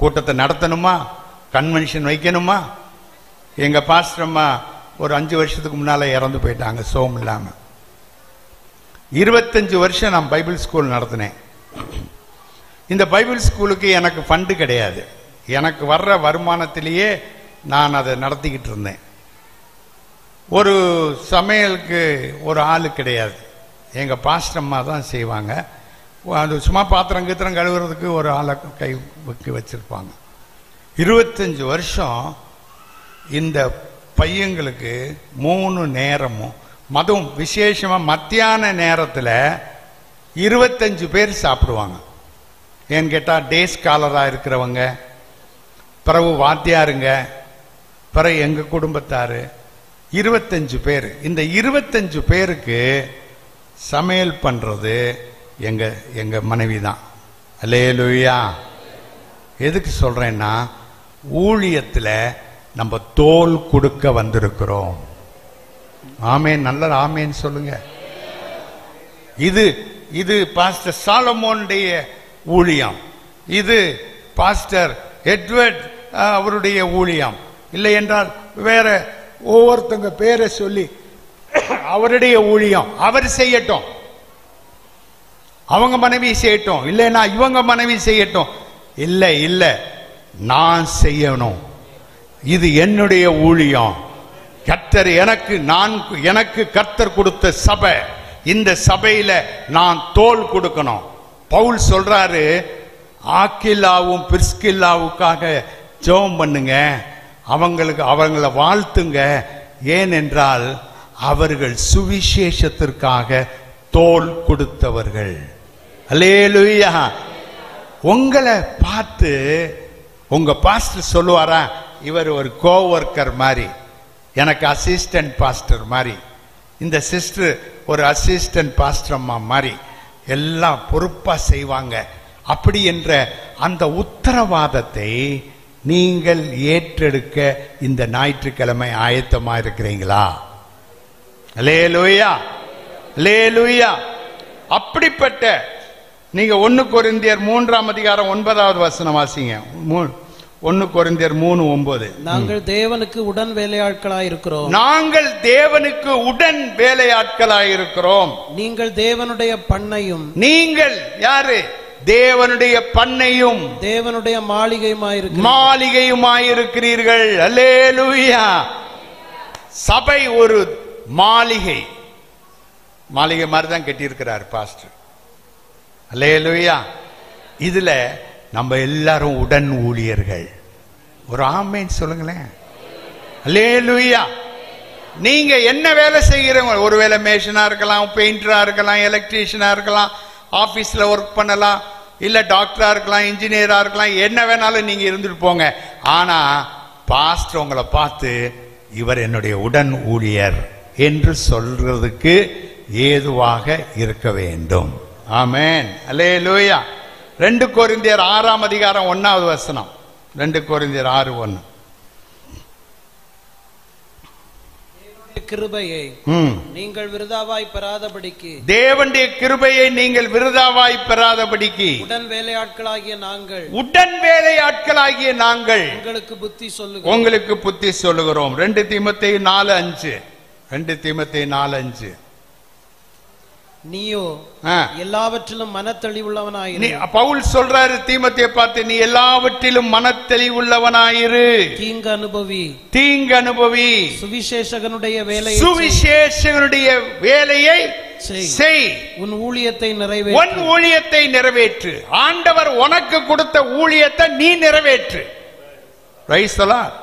கூட்டத்தை நடத்தணுமா, கன்வென்ஷன் வைக்கணுமா? எங்க பாஸ்டர் அம்மா ஒரு 5 வருஷத்துக்கு முன்னால இறந்து போயிட்டாங்க, சோம் இல்லாம. 25 வருஷம் நான் பைபிள் ஸ்கூல் நடத்தினேன். இந்த பைபிள் ஸ்கூலுக்கு எனக்கு ஃபண்டு கிடையாது. எனக்கு வர்ற வருமானத்திலேயே நான் அதை நடத்திக்கிட்டு இருந்தேன். ஒரு சமையலுக்கு ஒரு ஆளு கிடையாது, எங்க பாஸ்டர் அம்மா தான் செய்வாங்க. அது சும்மா பாத்திரம் கீத்திரம் கழுவுறதுக்கு ஒரு ஆளை கை வச்சிருப்பாங்க. 25 வருஷம் இந்த பையங்களுக்கு 3 நேரமும், மதும் விசேஷமா மத்தியான நேரத்தில் 25 பேர் சாப்பிடுவாங்க. ஏன்னு கேட்டா டே ஸ்காலரா இருக்கிறவங்க, பிறகு வாத்தியாருங்க, பிறகு எங்க குடும்பத்தாரு, 25 பேர். இந்த 25 பேருக்கு சமையல் பண்றது எங்க மனைவி தான். அல்லேலூயா. எதுக்கு சொல்றேன்னா, ஊழியத்தில் நம்ம தோல் கொடுக்க வந்திருக்கிறோம். ஆமேன். நல்ல ஆமேன் சொல்லுங்க. இது பாஸ்டர் சாலமோனுடைய ஊழியம், இது பாஸ்டர் எட்வர்ட் அவருடைய ஊழியம். இல்லை என்றால் வேற ஒவ்வொருத்தங்க பேரை சொல்லி அவருடைய ஊழியம் அவர் செய்யட்டும், அவங்க மனைவி செய்யட்டும், இல்லைன்னா இவங்க மனைவி செய்யட்டும். இல்லை இல்லை, நான் செய்யணும். இது என்னுடைய ஊழியம். கர்த்தர் எனக்கு கர்த்தர் கொடுத்த சபை. இந்த சபையில நான் தோல் கொடுக்கணும். பவுல் சொல்றாரு, ஆக்கில்லாவும் பிரிஸ்கில்லாவுக்காக ஜெபம் பண்ணுங்க, அவங்கள வாழ்த்துங்க. ஏனென்றால் அவர்கள் சுவிசேஷத்திற்காக தோல் கொடுத்தவர்கள். அல்லேலூயா. உங்களை பார்த்து உங்க பாஸ்டர் சொல்லுவாரா, இவர் ஒரு கோவொர்க்கர் மாதிரி, எனக்கு அசிஸ்டன்ட் பாஸ்டர் மாதிரி, இந்த சிஸ்டர் ஒரு அசிஸ்டன்ட் பாஸ்டர் அம்மா மாதிரி, எல்லாம் பொறுப்பா செய்வாங்க. அப்படி என்ற அந்த உத்தரவாதத்தை நீங்கள் ஏற்றெடுக்க இந்த ஞாயிற்றுக்கிழமை ஆயத்தமா இருக்கிறீங்களா? அல்லேலூயா. அல்லேலூயா. அப்படிப்பட்ட நீங்க 1 கொரிந்தியர் 3:9 வாசிங்க. 1 கொரிந்தியர் 3:9. நாங்கள் தேவனுக்கு உடன் வேலையாட்களாய் இருக்கிறோம். நாங்கள் தேவனுக்கு உடன் வேலையாட்களாய் இருக்கிறோம். நீங்கள் தேவனுடைய பண்ணையும். நீங்கள் யாரு? தேவனுடைய பண்ணையும் தேவனுடைய மாளிகையுமாயிருக்கிறீர்கள். அல்லேலூயா. சபை ஒரு மாளிகை மாதிரி தான் கட்டியிருக்கிறார் பாஸ்டர். அல்லேலூயா. இதுல நம்ம எல்லாரும் உடன் ஊழியர்கள். ஒரு ஆமேன் சொல்லுங்களேன். அல்லேலூயா. நீங்க என்ன வேலை செய்கிறவங்க, ஒருவேளை மேஷனா இருக்கலாம், பெயிண்டரா இருக்கலாம், எலக்ட்ரீஷியனா இருக்கலாம், ஆபீஸ்ல ஒர்க் பண்ணலாம், இல்ல டாக்டரா இருக்கலாம், இன்ஜினியரா இருக்கலாம், என்ன வேணாலும் நீங்க இருந்துட்டு போங்க. ஆனா பாஸ்டர் உங்களை பார்த்து இவர் என்னுடைய உடன் ஊழியர் என்று சொல்றதுக்கு ஏதுவாக இருக்க வேண்டும். ஆமென். அல்லேலூயா. 2 கொரிந்தியர் 6:1. 2 கொரிந்தியர் 6:1. கிருபையை நீங்கள் விருதாவாய் பெறாதபடிக்கு, தேவனுடைய கிருபையை நீங்கள் விருதாவாய் பெறாதபடிக்கு உடன் வேலையாட்களாகிய நாங்கள் உங்களுக்கு புத்தி சொல்லுகிறோம். 2 தீமோத்தேயு 4:5. 2 தீமோத்தேயு 4:5. நீயோ எல்லாவற்றிலும் மனத்தெளிவுள்ளவனாயிரு. பவுல் சொல்றாரு தீமோத்தேயை பார்த்து, நீ எல்லாவற்றிலும் மனத்தெளிவுள்ளவனாயிரு, தீங்கு அனுபவி, சுவிசேஷகனுடைய வேலையை செய், உன் ஊழியத்தை நிறைவேற்று. ஆண்டவர் உனக்கு கொடுத்த ஊழியத்தை நீ நிறைவேற்று. Price the Lord.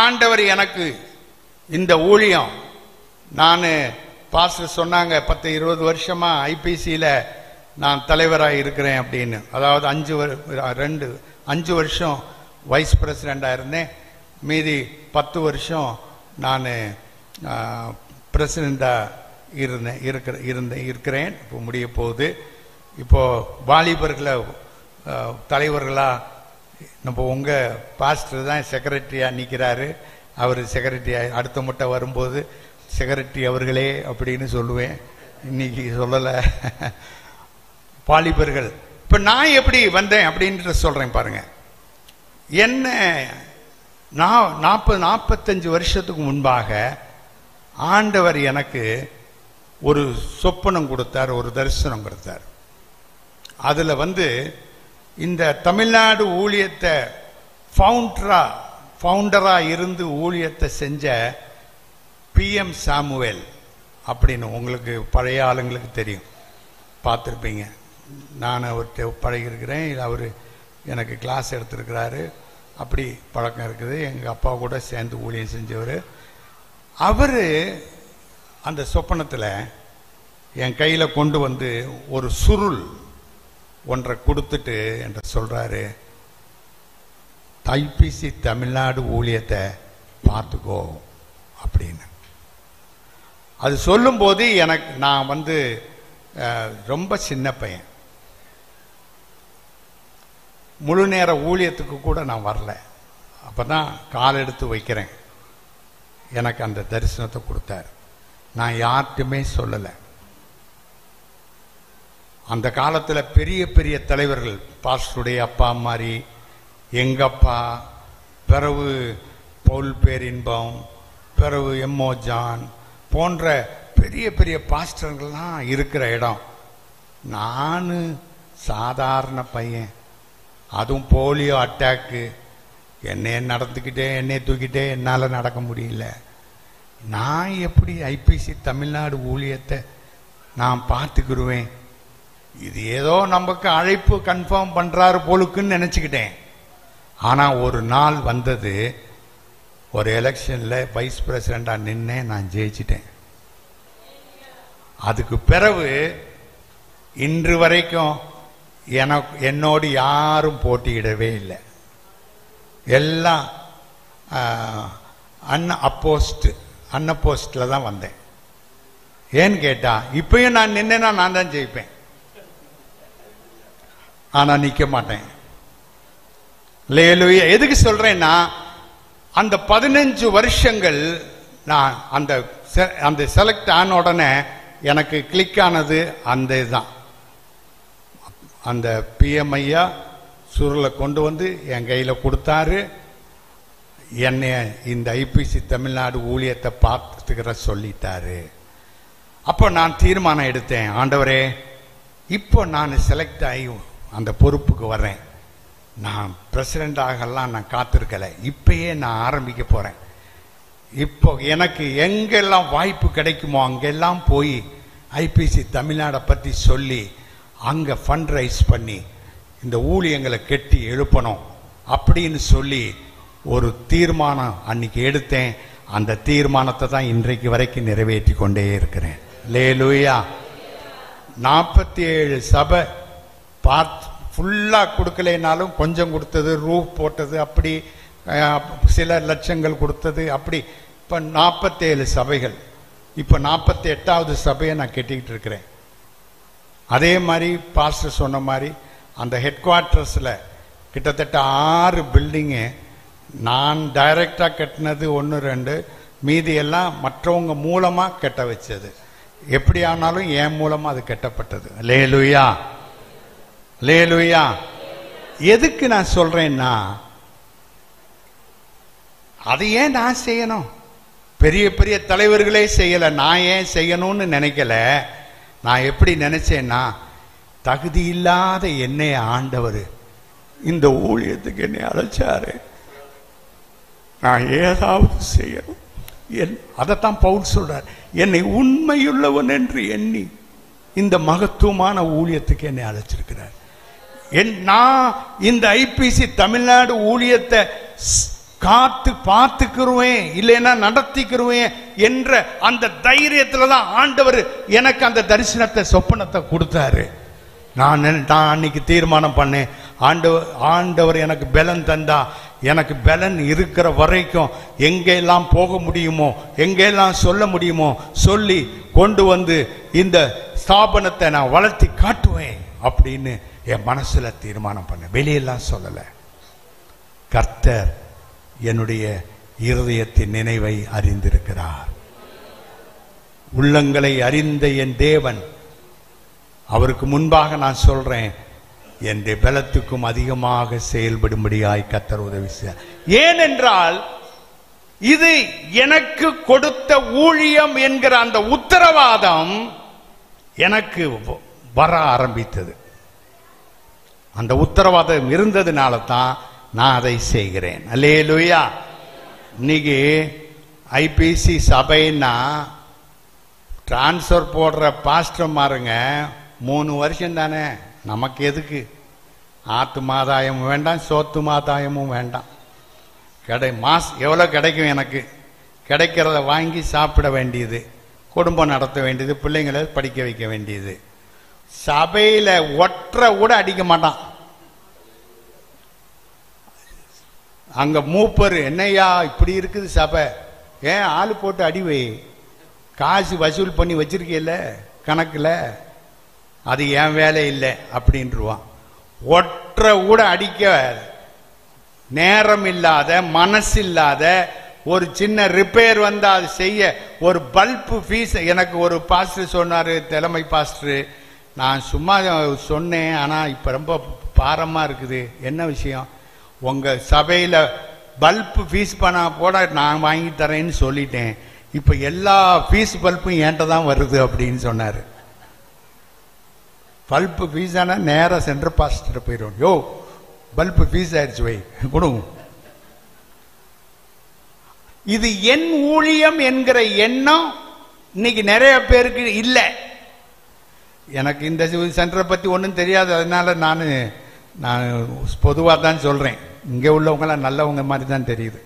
ஆண்டவர் எனக்கு இந்த ஊழியம் நான் பாஸ்டர் சொன்னாங்க 10-20 வருஷமா ஐபிசியில் நான் தலைவராக இருக்கிறேன் அப்படின்னு. அதாவது 5 வருஷம் வைஸ் பிரசிடெண்டாக இருந்தேன், மீதி 10 வருஷம் நான் பிரசிடெண்டாக இருக்கிறேன். இப்போ முடிய போகுது. இப்போ வாலிபர்களை தலைவர்களாக நம்ம உங்கள் பாஸ்டர் தான் செக்ரட்டரியாக நிற்கிறாரு. அவர் செக்ரட்டரியாக அடுத்த முட்டை வரும்போது செக்ரட்டரி அவர்களே அப்படின்னு சொல்லுவேன். இன்னைக்கு சொல்லலை. வாலிபர்கள் இப்போ நான் எப்படி வந்தேன் அப்படின்ற சொல்கிறேன் பாருங்க. என்ன நான் 40-45 வருஷத்துக்கு முன்பாக ஆண்டவர் எனக்கு ஒரு சொப்பனம் கொடுத்தார், ஒரு தரிசனம் கொடுத்தார். அதில் இந்த தமிழ்நாடு ஊழியத்தை ஃபவுண்டரா இருந்து ஊழியத்தை செஞ்ச PM சாமுவேல் அப்படின்னு உங்களுக்கு பழைய ஆளுங்களுக்கு தெரியும், பார்த்துருப்பீங்க. நான் அவர்கிட்ட பழகிருக்கிறேன், அவர் எனக்கு கிளாஸ் எடுத்திருக்கிறாரு, அப்படி பழக்கம் இருக்குது. எங்கள் அப்பா கூட சேர்ந்து ஊழியம் செஞ்சவர். அவர் அந்த சொப்பனத்தில் என் கையில் கொண்டு ஒரு சுருள் ஒன்றை கொடுத்துட்டு என்று சொல்கிறாரு, ஐபிசி தமிழ்நாடு ஊழியத்தை பார்த்துக்கோ அப்படின்னு. அது சொல்லும்போது எனக்கு நான் ரொம்ப சின்ன பையன், முழு நேர ஊழியத்துக்கு கூட நான் வரல. அப்போ தான் கால் எடுத்து வைக்கிறேன். எனக்கு அந்த தரிசனத்தை கொடுத்தார். நான் யார்ட்டுமே சொல்லலை. அந்த காலத்தில் பெரிய பெரிய தலைவர்கள், பாஸ்டருடைய அப்பா மாதிரி, எங்கள் அப்பா, பிறகு பவுல் பேரின்பம், பிறகு எம்ஓ ஜான் போன்ற பெரிய பெரிய பாஸ்டர்கள்லாம் இருக்கிற இடம். நான் சாதாரண பையன், அதுவும் போலியோ அட்டாக்கு, என்னைய தூக்கிட்டே என்னால் நடக்க முடியல. நான் எப்படி ஐபிசி தமிழ்நாடு ஊழியத்தை நான் பார்த்துக்கிடுவேன்? இது ஏதோ நமக்கு அழைப்பு கன்ஃபார்ம் பண்ணுறாரு போலுக்குன்னு நினச்சிக்கிட்டேன். ஆனால் ஒரு நாள் வந்தது, ஒரு எலெக்ஷனில் வைஸ் பிரசிடெண்டாக நின்னேன், நான் ஜெயிச்சிட்டேன். அதுக்கு பிறகு இன்று வரைக்கும் என்னோடு யாரும் போட்டியிடவே இல்லை. எல்லாம் அன்னப்போஸ்டில் தான் வந்தேன். ஏன்னு கேட்டால் இப்பயும் நான் நின்னேன்னா நான் தான் ஜெயிப்பேன், ஆனால் நிற்க மாட்டேன். லேலுயா. எதுக்கு சொல்றேன்னா, அந்த 15 வருஷங்கள் நான் அந்த செலக்ட் ஆன உடனே எனக்கு கிளிக் ஆனது அந்த இதுதான். அந்த PM ஐயா சுருளை கொண்டு என் கையில் கொடுத்தாரு. என்னை இந்த ஐபிசி தமிழ்நாடு ஊழியத்தை பார்த்துக்கிற சொல்லிட்டாரு. அப்போ நான் தீர்மானம் எடுத்தேன், ஆண்டவரே இப்போ நான் செலக்ட் ஆகி அந்த பொறுப்புக்கு வர்றேன். நான் பிரசிடென்ட் ஆகலாம் நான் காத்திருக்கலை, இப்பயே நான் ஆரம்பிக்க போறேன். இப்போ எனக்கு எங்கெல்லாம் வாய்ப்பு கிடைக்குமோ அங்கெல்லாம் போய் ஐபிசி தமிழ்நாடை பற்றி சொல்லி அங்கே ஃபண்ட் ரைஸ் பண்ணி இந்த ஊழியங்களை கெட்டி எழுப்பணும் அப்படின்னு சொல்லி ஒரு தீர்மானம் அன்னைக்கு எடுத்தேன். அந்த தீர்மானத்தை தான் இன்றைக்கு வரைக்கும் நிறைவேற்றி கொண்டே இருக்கிறேன். லேலுயா. 47 சபை ஃபுல்லாக கொடுக்கலைனாலும் கொஞ்சம் கொடுத்தது, ரூஃப் போட்டது, அப்படி சில லட்சங்கள் கொடுத்தது, அப்படி இப்போ 47 சபைகள். இப்போ 48வது சபையை நான் கட்டிக்கிட்டு இருக்கிறேன். அதே மாதிரி பாஸ்டர் சொன்ன மாதிரி அந்த ஹெட் குவார்ட்டர்ஸில் கிட்டத்தட்ட 6 பில்டிங்கு நான் டைரக்டாக கட்டினது 1-2, மீதி எல்லாம் மற்றவங்க மூலமாக கட்ட வச்சது. எப்படி ஆனாலும் என் மூலமாக அது கட்டப்பட்டது. லேலுயா, லேலுயா. எதுக்கு நான் சொல்றேன்னா, அதை ஏன் நான் செய்யணும்? பெரிய பெரிய தலைவர்களே செய்யல, நான் ஏன் செய்யணும்னு நினைக்கல. நான் எப்படி நினைச்சேன்னா, தகுதி இல்லாத என்னை ஆண்டவர் இந்த ஊழியத்துக்கு என்னை அழைச்சாரு, நான் ஏதாவது செய்யணும். அதைத்தான் பவுல் சொல்றார், என்னை உண்மையுள்ளவன் என்று எண்ணி இந்த மகத்துவமான ஊழியத்துக்கு என்னை அழைச்சிருக்கிறார். நான் இந்த ஐபிசி தமிழ்நாடு ஊழியத்தை காத்து பார்த்துக்கிருவேன், இல்லைன்னா நடத்திக்கிருவேன் என்ற அந்த தைரியத்துல தான் ஆண்டவர் எனக்கு அந்த தரிசனத்தை சொப்பனத்தை கொடுத்தாரு. நான் அன்னைக்கு தீர்மானம் பண்ணேன், ஆண்டவர் எனக்கு பலன் தந்தா, எனக்கு பலன் இருக்கிற வரைக்கும் எங்கெல்லாம் போக முடியுமோ, எங்கெல்லாம் சொல்ல முடியுமோ சொல்லி கொண்டு வந்து இந்த ஸ்தாபனத்தை நான் வளர்த்தி காட்டுவேன் அப்படின்னு என் மனசுல தீர்மானம் பண்ண. வெளியெல்லாம் சொல்லல. கர்த்தர் என்னுடைய இருதயத்தின் நினைவை அறிந்திருக்கிறார். உள்ளங்களை அறிந்த என் தேவன், அவருக்கு முன்பாக நான் சொல்றேன், என் பலத்துக்கும் அதிகமாக செயல்படும்படியாய் கர்த்தர் உதவி செய்ய. ஏனென்றால் இது எனக்கு கொடுத்த ஊழியம் என்கிற அந்த உத்தரவாதம் எனக்கு வர ஆரம்பித்தது. அந்த உத்தரவாதம் இருந்ததுனால தான் நான் அதை செய்கிறேன். அல்லேலூயா. இன்னைக்கு ஐபிசி சபைன்னா டிரான்ஸ்பர் போடுற பாஸ்டர் மாருங்க 3 வருஷம் தானே, நமக்கு எதுக்கு? ஆத்து மாதாயமும் வேண்டாம், சோத்து மாதாயமும் வேண்டாம். எவ்வளோ கிடைக்கும்? எனக்கு கிடைக்கிறத வாங்கி சாப்பிட வேண்டியது, குடும்பம் நடத்த வேண்டியது, பிள்ளைங்களை படிக்க வைக்க வேண்டியது. சபையில ஒற்றை கூட அடிக்க மாட்டான். அங்க மூப்பர், என்னையா இப்படி இருக்குது சபை, ஏன் ஆளு போட்டு அடிவை, காசு வசூல் பண்ணி வச்சிருக்கல கணக்குல, அது என் வேலை இல்லை அப்படின்றான். ஒற்றை கூட அடிக்க நேரம் இல்லாத, மனசு இல்லாத, ஒரு சின்ன ரிப்பேர் வந்தா அது செய்ய ஒரு பல்பு ஃபீஸ். எனக்கு ஒரு பாஸ்டர் சொன்னாரு, தலைமை பாஸ்டர், நான் சும்மா சொன்னேன், ஆனா இப்ப ரொம்ப பாரமா இருக்குது. என்ன விஷயம்? உங்க சபையில பல்பு ஃபீஸ் பண்ண போட நான் வாங்கி தரேன்னு சொல்லிட்டேன், இப்ப எல்லா ஃபீஸ் பல்பும் என்கிட்ட தான் வருது அப்படின்னு சொன்னாரு. பல்பு ஃபீஸ் ஆனா நேரா சென்டர் பாஸ்டர் போயிடும். யோ பல்பு ஃபீஸ் ஆயிடுச்சு, வை கொடுங்க. இது என் ஊழியம் என்கிற எண்ணம் இன்னைக்கு நிறைய பேருக்கு இல்லை. எனக்கு இந்த சென்டரை பத்தி ஒன்றும் தெரியாது, அதனால நான் பொதுவாக தான் சொல்றேன். இங்கே உள்ளவங்களாம் நல்லவங்க மாதிரி தான் தெரியுது.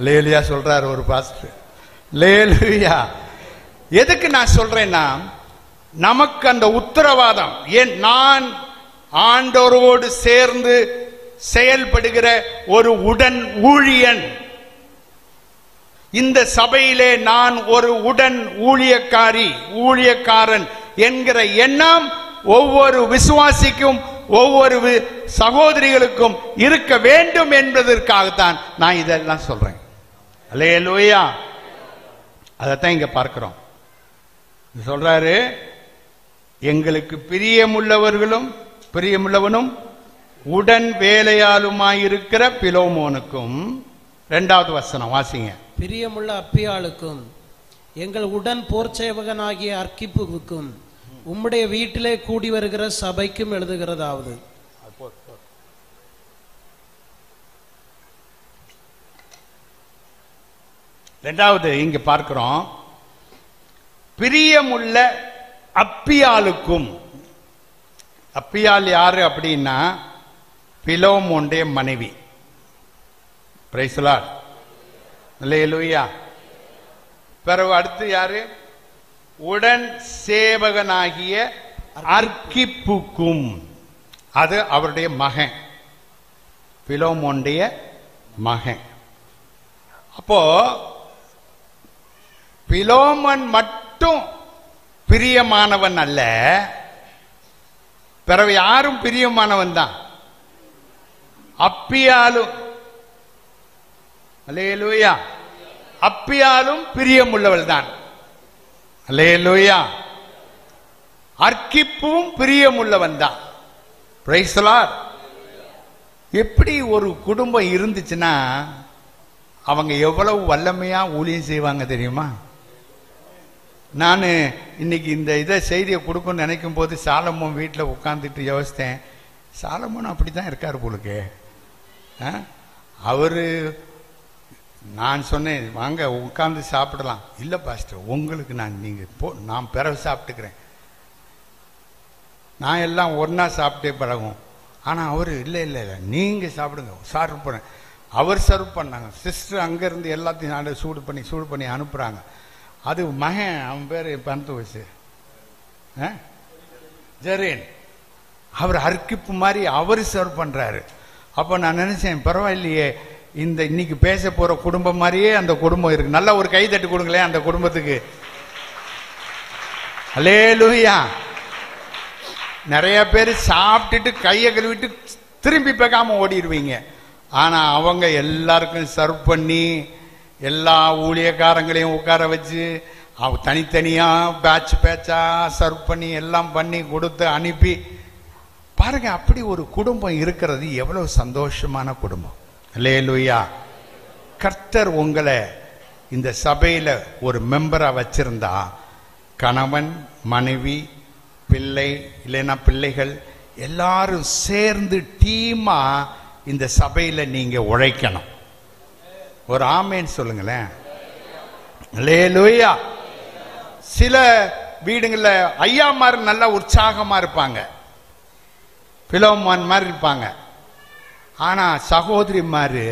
லேலுயா சொல்றாரு ஒரு பாஸ்டர். லேலுயா. எதுக்கு நான் சொல்றேன்னா, நமக்கு அந்த உத்தரவாதம், நான் ஆண்டவரோடு சேர்ந்து செயல்படுகிற ஒரு உடன் ஊழியன். இந்த சபையிலே நான் ஒரு உடன் ஊழியக்காரன் என்கிற எண்ணம் ஒவ்வொரு விசுவாசிக்கும், ஒவ்வொரு சகோதரிகளுக்கும் இருக்க வேண்டும் என்பதற்காகத்தான் நான் இதெல்லாம் சொல்றேன். அல்லேலூயா. அதைத்தான் இங்க பார்க்கிறோம். சொல்றாரு, எங்களுக்கு பிரியமுள்ளவனும் உடன் வேலையாளுமாயிருக்கிற பிலோமோனுக்கும். 2வது வசனம் வாசிங்க. பிரியமுள்ள அப்பியாளுக்கும் எங்கள் உடன் போர்ச்சேவகனாகிய அர்க்கிப்புவுக்கும் உம்முடைய வீட்டிலே கூடி வருகிற சபைக்கும் எழுதுகிறதாவது. இரண்டாவது இங்க பார்க்கிறோம், பிரியமுள்ள அப்பியாளுக்கும். அப்பியாள் யாரு அப்படின்னா பிலோமோனுடைய மனைவி. Praise the Lord. அல்லேலூயா. பிறகு அடுத்து யாரு? உடன் சேவகனாகிய அர்க்கிப்புக்கும். அது அவருடைய மகன், பிலோமோனுடைய மகன். அப்போ பிலோமன் மட்டும் பிரியமானவன் அல்ல, பிறகு யாரும் பிரியமானவன் தான். அப்பியாலும், அல்லேலூயா, அப்பியாலும் பிரியமுள்ளவள் தான். அல்லேலூயா. அர்க்கிப்பும் பிரியமுள்ளவன் தான். Price the Lord. எப்படி ஒரு குடும்பம் இருந்துச்சுன்னா அவங்க எவ்வளவு வல்லமையா ஊழியம் செய்வாங்க தெரியுமா? நான் இன்னைக்கு இந்த செய்தியை கொடுக்கணும்னு நினைக்கும் போது சாலமோன் வீட்டில் உட்காந்துட்டு யோசித்தேன், சாலமோன் அப்படித்தான் இருக்காரு போலுக்கு. அவரு, நான் சொன்னேன் வாங்க உட்கார்ந்து சாப்பிடலாம். இல்லை பாஸ்டர், உங்களுக்கு நான் பிறகு சாப்பிட்டுக்கிறேன், நான் எல்லாம் ஒன்னா சாப்பிட்டே பழகும். ஆனா அவரு இல்ல இல்ல இல்ல நீங்க சாப்பிடுங்க, சர்வ் பண்ண. அவர் சர்வ் பண்ணாங்க. சிஸ்டர் அங்க இருந்து எல்லாத்தையும் சூடு பண்ணி அனுப்புறாங்க. அது மகன், அவன் பேரு பந்தோஸ் ஜெரேன், அவர் அர்க்கிப்பு மாதிரி அவர் சர்வ் பண்றாரு. அப்ப நான் நினைச்சேன், பரவாயில்லையே, இந்த இன்னைக்கு பேச போற குடும்பம் மாதிரியே அந்த குடும்பம் இருக்கு. நல்ல ஒரு கை தட்டு கொடுங்களேன் அந்த குடும்பத்துக்கு. அல்லேலூயா. நிறைய பேர் சாப்பிட்டுட்டு கையை கழுவிட்டு திரும்பி பார்க்காம ஓடிடுவீங்க. ஆனா அவங்க எல்லாருக்கும் சர்வ் பண்ணி எல்லா ஊழியக்காரங்களையும் உட்கார வச்சு தனித்தனியா பேட்சா சர்வ் பண்ணி எல்லாம் பண்ணி கொடுத்து அனுப்பி பாருங்க. அப்படி ஒரு குடும்பம் இருக்கிறது எவ்வளவு சந்தோஷமான குடும்பம். அல்லேலூயா. கர்த்தர் உங்களை இந்த சபையில ஒரு மெம்பரா வச்சிருந்தா கணவன் மனைவி பிள்ளை இல்லைன்னா பிள்ளைகள் எல்லாரும் சேர்ந்து டீமா இந்த சபையில நீங்க உழைக்கணும். ஒரு ஆமேன்னு சொல்லுங்களேன். அல்லேலூயா. சில வீடுங்கள்ல ஐயாமார் நல்லா உற்சாகமா இருப்பாங்க, பிலோமான் மாதிரி இருப்பாங்க. ஆனா சகோதரி மாதிரி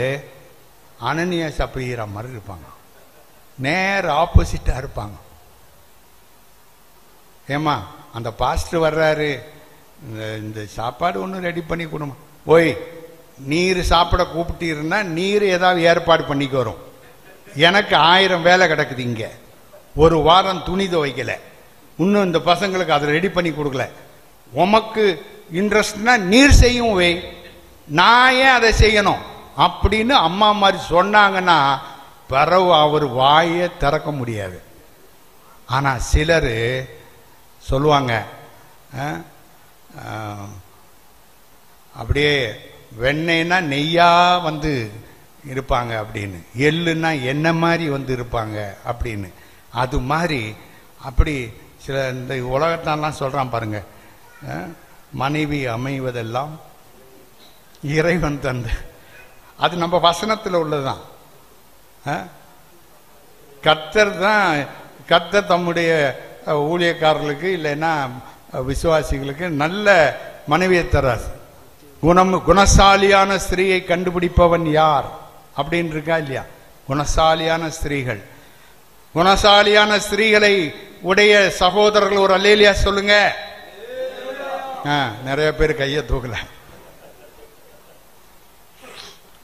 அனனியா சப்ரீரா மாதிரி இருப்பாங்க, நேர் ஆப்போசிட்டா இருப்பாங்க. ஏமா அந்த பாஸ்டர் வர்றாரு, இந்த சாப்பாடு ஒன்றும் ரெடி பண்ணி கொடுமா, போய் நீர் சாப்பிட கூப்பிட்டீருன்னா நீர் ஏதாவது ஏற்பாடு பண்ணிக்கு வரும். எனக்கு 1000 வேலை கிடக்குது இங்க. ஒரு வாரம் துணி துவைக்கல, இன்னும் இந்த பசங்களுக்கு அதை ரெடி பண்ணி கொடுக்கல. உமக்கு இன்ட்ரெஸ்ட்னா நீர் செய்யும் வை, நான் ஏன் அதை செய்யணும் அப்படின்னு அம்மா மாதிரி சொன்னாங்கன்னா பிறகு அவர் வாயை திறக்க முடியாது. ஆனா சிலர் சொல்லுவாங்க, அப்படியே வெண்ணெய்னா நெய்யா வந்து இருப்பாங்க அப்படின்னு, எள்ளுன்னா என்ன மாதிரி வந்து இருப்பாங்க அப்படின்னு. அது மாதிரி அப்படி சில இந்த உலகத்தாலாம் சொல்றான் பாருங்க, மனைவி அமைவதெல்லாம் இறைவன் தந்த. அது நம்ம வசனத்தில் உள்ளதுதான். கர்த்தர் தம்முடைய ஊழியக்காரர்களுக்கு இல்லைன்னா விசுவாசிகளுக்கு நல்ல மனைவியை தரார். குணசாலியான ஸ்திரீயை கண்டுபிடிப்பவன் யார் அப்படின்னு இருக்கா இல்லையா? குணசாலியான ஸ்திரீகள், குணசாலியான ஸ்திரீகளை உடைய சகோதரர்கள் ஒரு அல்லேலியா சொல்லுங்க. நிறைய பேர் கையை தூக்கல.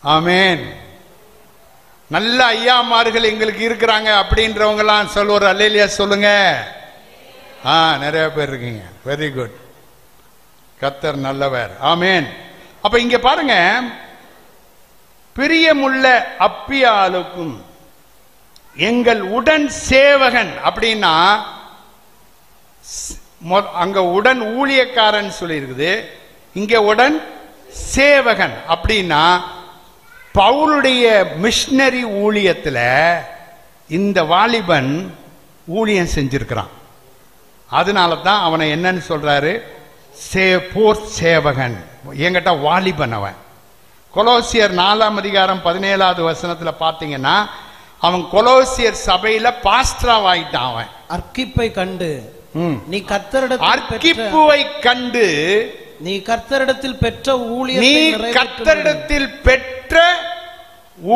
ஆமேன். நல்ல ஐயாமார்கள் எங்களுக்கு இருக்கிறாங்க அப்படின்றவங்க எல்லாம் சொல்லுவார், அல்லேலியா சொல்லுங்க. நிறைய பேர் இருக்கீங்க. Very good. கர்த்தர் நல்லவர். ஆமேன். அப்ப இங்க பாருங்க, பிரியமுள்ள அப்பியாளுக்கும் எங்கள் உடன் சேவகன் அப்படின்னா அங்க உடன் ஊழியக்காரன் சொல்லி இருக்குது, இங்க உடன் சேவகன் அப்படின்னா பவுலுடைய மிஷனரி ஊழியத்துல இந்த வாலிபன் ஊழியம் செஞ்சிருக்கிறான். அதனால தான் அவனை என்னன்னு சொல்றாரு, போர் சேவகன். என்கிட்ட வாலிபன் அவன். கொலோசியர் 4 வசனத்துல பாத்தீங்கன்னா அவன் கொலோசியர் சபையில பாஸ்டரா ஆயிட்டான். அவன் அர்க்கிப்பை கண்டு நீ கர்த்தரிடத்தில் பெற்ற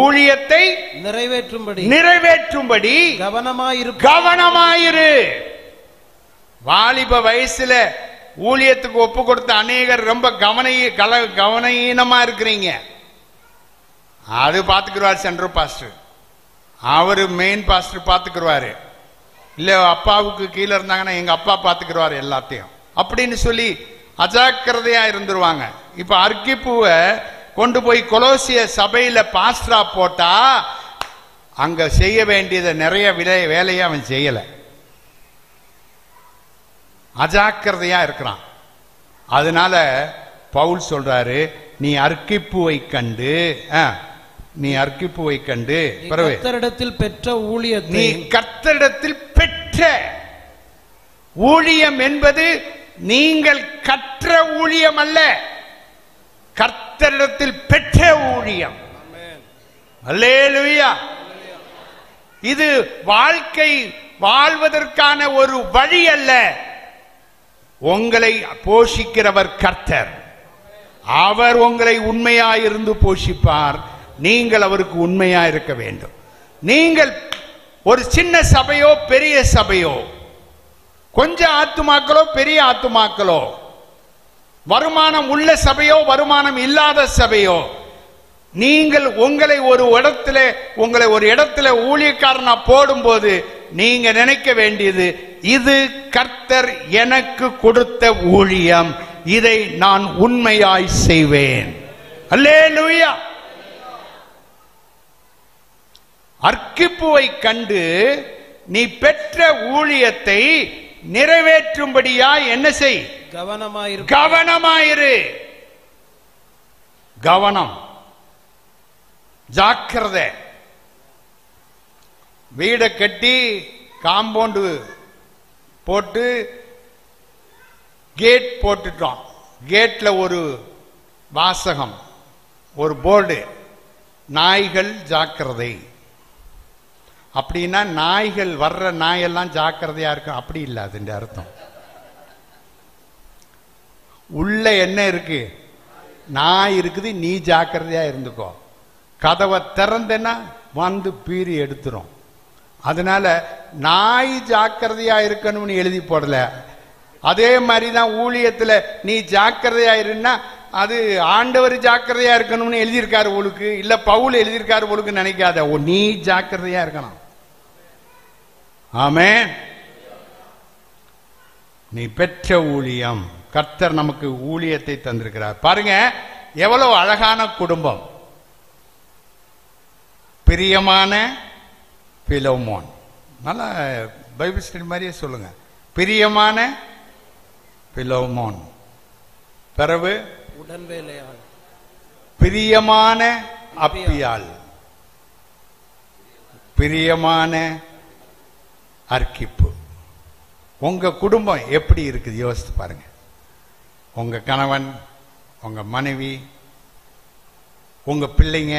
ஊழியத்தை நிறைவேற்றும்படி கவனமாயிரு. வாலிப வயசுல ஊழியத்துக்கு ஒப்பு கொடுத்த அநேகர் ரொம்ப கவனஈனமா இருக்கிறீங்க. அது பாத்துக்குவார் சென்ட்ரல் பாஸ்டர், அவரு மெயின் பாஸ்டர் பாத்துக்குவாரு. இல்ல அப்பாவுக்கு கீழே இருந்தாங்கன்னா எங்க அப்பா பாத்துக்குவாரு எல்லாத்தையும் அப்படின்னு சொல்லி அஜாக்கிரதையா இருந்துருவாங்க. இப்ப அர்க்கிப்புவை கொண்டு போய் கொலோசிய சபையில பாஸ்டரா போட்டா அங்க செய்ய வேண்டியதை நிறைய வேலையை அவன் செய்யல, அஜாக்கிரதையா இருக்கிறான். அதனால பவுல் சொல்றாரு, நீ அர்க்கிப்புவை கண்டு கர்த்தரிடத்தில் பெற்ற ஊழியத்தை, நீ கர்த்தரிடத்தில் பெற்ற ஊழியம் என்பது நீங்கள் கற்ற ஊழியம் அல்ல, கர்த்தரிடத்தில் பெற்ற ஊழியம். அல்லேலூயா. இது வாழ்க்கை வாழ்வதற்கான ஒரு வழி அல்ல, உங்களை போஷிக்கிறவர் கர்த்தர். அவர் உங்களை உண்மையாயிருந்து போஷிப்பார். நீங்கள் அவருக்கு உண்மையா இருக்க வேண்டும். நீங்கள் ஒரு சின்ன சபையோ பெரிய சபையோ, கொஞ்சம் ஆத்துமாக்களோ பெரிய ஆத்துமாக்களோ, வருமானம் உள்ள சபையோ வருமானம் இல்லாத சபையோ, நீங்கள் உங்களை ஒரு இடத்துல ஊழியக்காரனா போடும்போது நீங்க நினைக்க வேண்டியது, இது கர்த்தர் எனக்கு கொடுத்த ஊழியம், இதை நான் உண்மையாய் செய்வேன். அல்லேலூயா. அர்க்கிப்புவை கண்டு நீ பெற்ற ஊழியத்தை நிறைவேற்றும்படியா என்ன செய்? கவனமாயிரு. கவனம், ஜாக்கிரதை. வீடை கட்டி காம்பவுண்டு போட்டு கேட் போட்டுட்டோம். கேட்ல ஒரு வாசகம், ஒரு போர்டு, நாய்கள் ஜாக்கிரதை. அப்படின்னா நாய்கள் வர்ற நாயெல்லாம் ஜாக்கிரதையா இருக்கும் அப்படி இல்லை. அதுன்ற அர்த்தம் உள்ள என்ன இருக்கு? நாய் இருக்குது, நீ ஜாக்கிரதையா இருந்துக்கோ. கதவை திறந்தேன்னா வந்து பீறி எடுத்துரும். அதனால நாய் ஜாக்கிரதையா இருக்கணும்னு எழுதி போடல. அதே மாதிரிதான் ஊழியத்துல நீ ஜாக்கிரதையா இருந்தா அது ஆண்டவர் ஜாக்கிரதையா இருக்கணும்னு எழுதியிருக்காரு உங்களுக்கு, இல்ல பவுல் எழுதியிருக்காரு உங்களுக்கு நினைக்காத. நீ ஜாக்கிரதையா இருக்கணும். ஆமென். நீ பெற்ற ஊழியம், கர்த்தர் நமக்கு ஊழியத்தை தந்திருக்கிறார். பாருங்க எவ்வளவு அழகான குடும்பம். பிரியமான பிலோமோன். நல்லா பைபிள் ஸ்டடி மாதிரியே சொல்லுங்க. பிரியமான பிலோமோன், பிறகு உடன்வேலையாள், பிரியமான அப்பியாள், பிரியமான அர்க்கிப்பு. உங்க குடும்பம் எப்படி இருக்குது யோசித்து பாருங்க. உங்க கணவன், உங்க மனைவி, உங்க பிள்ளைங்க,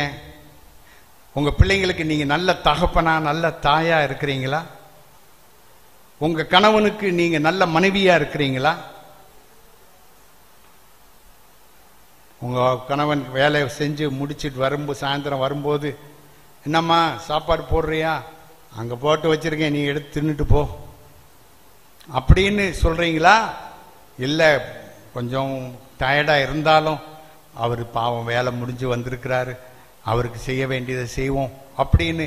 உங்க பிள்ளைங்களுக்கு நீங்க நல்ல தகப்பனா நல்ல தாயா இருக்கிறீங்களா? உங்க கணவனுக்கு நீங்க நல்ல மனைவியா இருக்கிறீங்களா? உங்க கணவன் வேலை செஞ்சு முடிச்சுட்டு வரும்போது, சாயந்தரம் வரும்போது, என்னம்மா சாப்பாடு போடுறியா? அங்க போட்டு வச்சிருக்கேன், நீ எடுத்து தின்னுட்டு போ அப்படின்னு சொல்றீங்களா? இல்ல கொஞ்சம் டயர்டா இருந்தாலும் அவர் பாவம் வேலை முடிஞ்சு வந்திருக்கிறாரு, அவருக்கு செய்ய வேண்டியதை செய்வோம் அப்படின்னு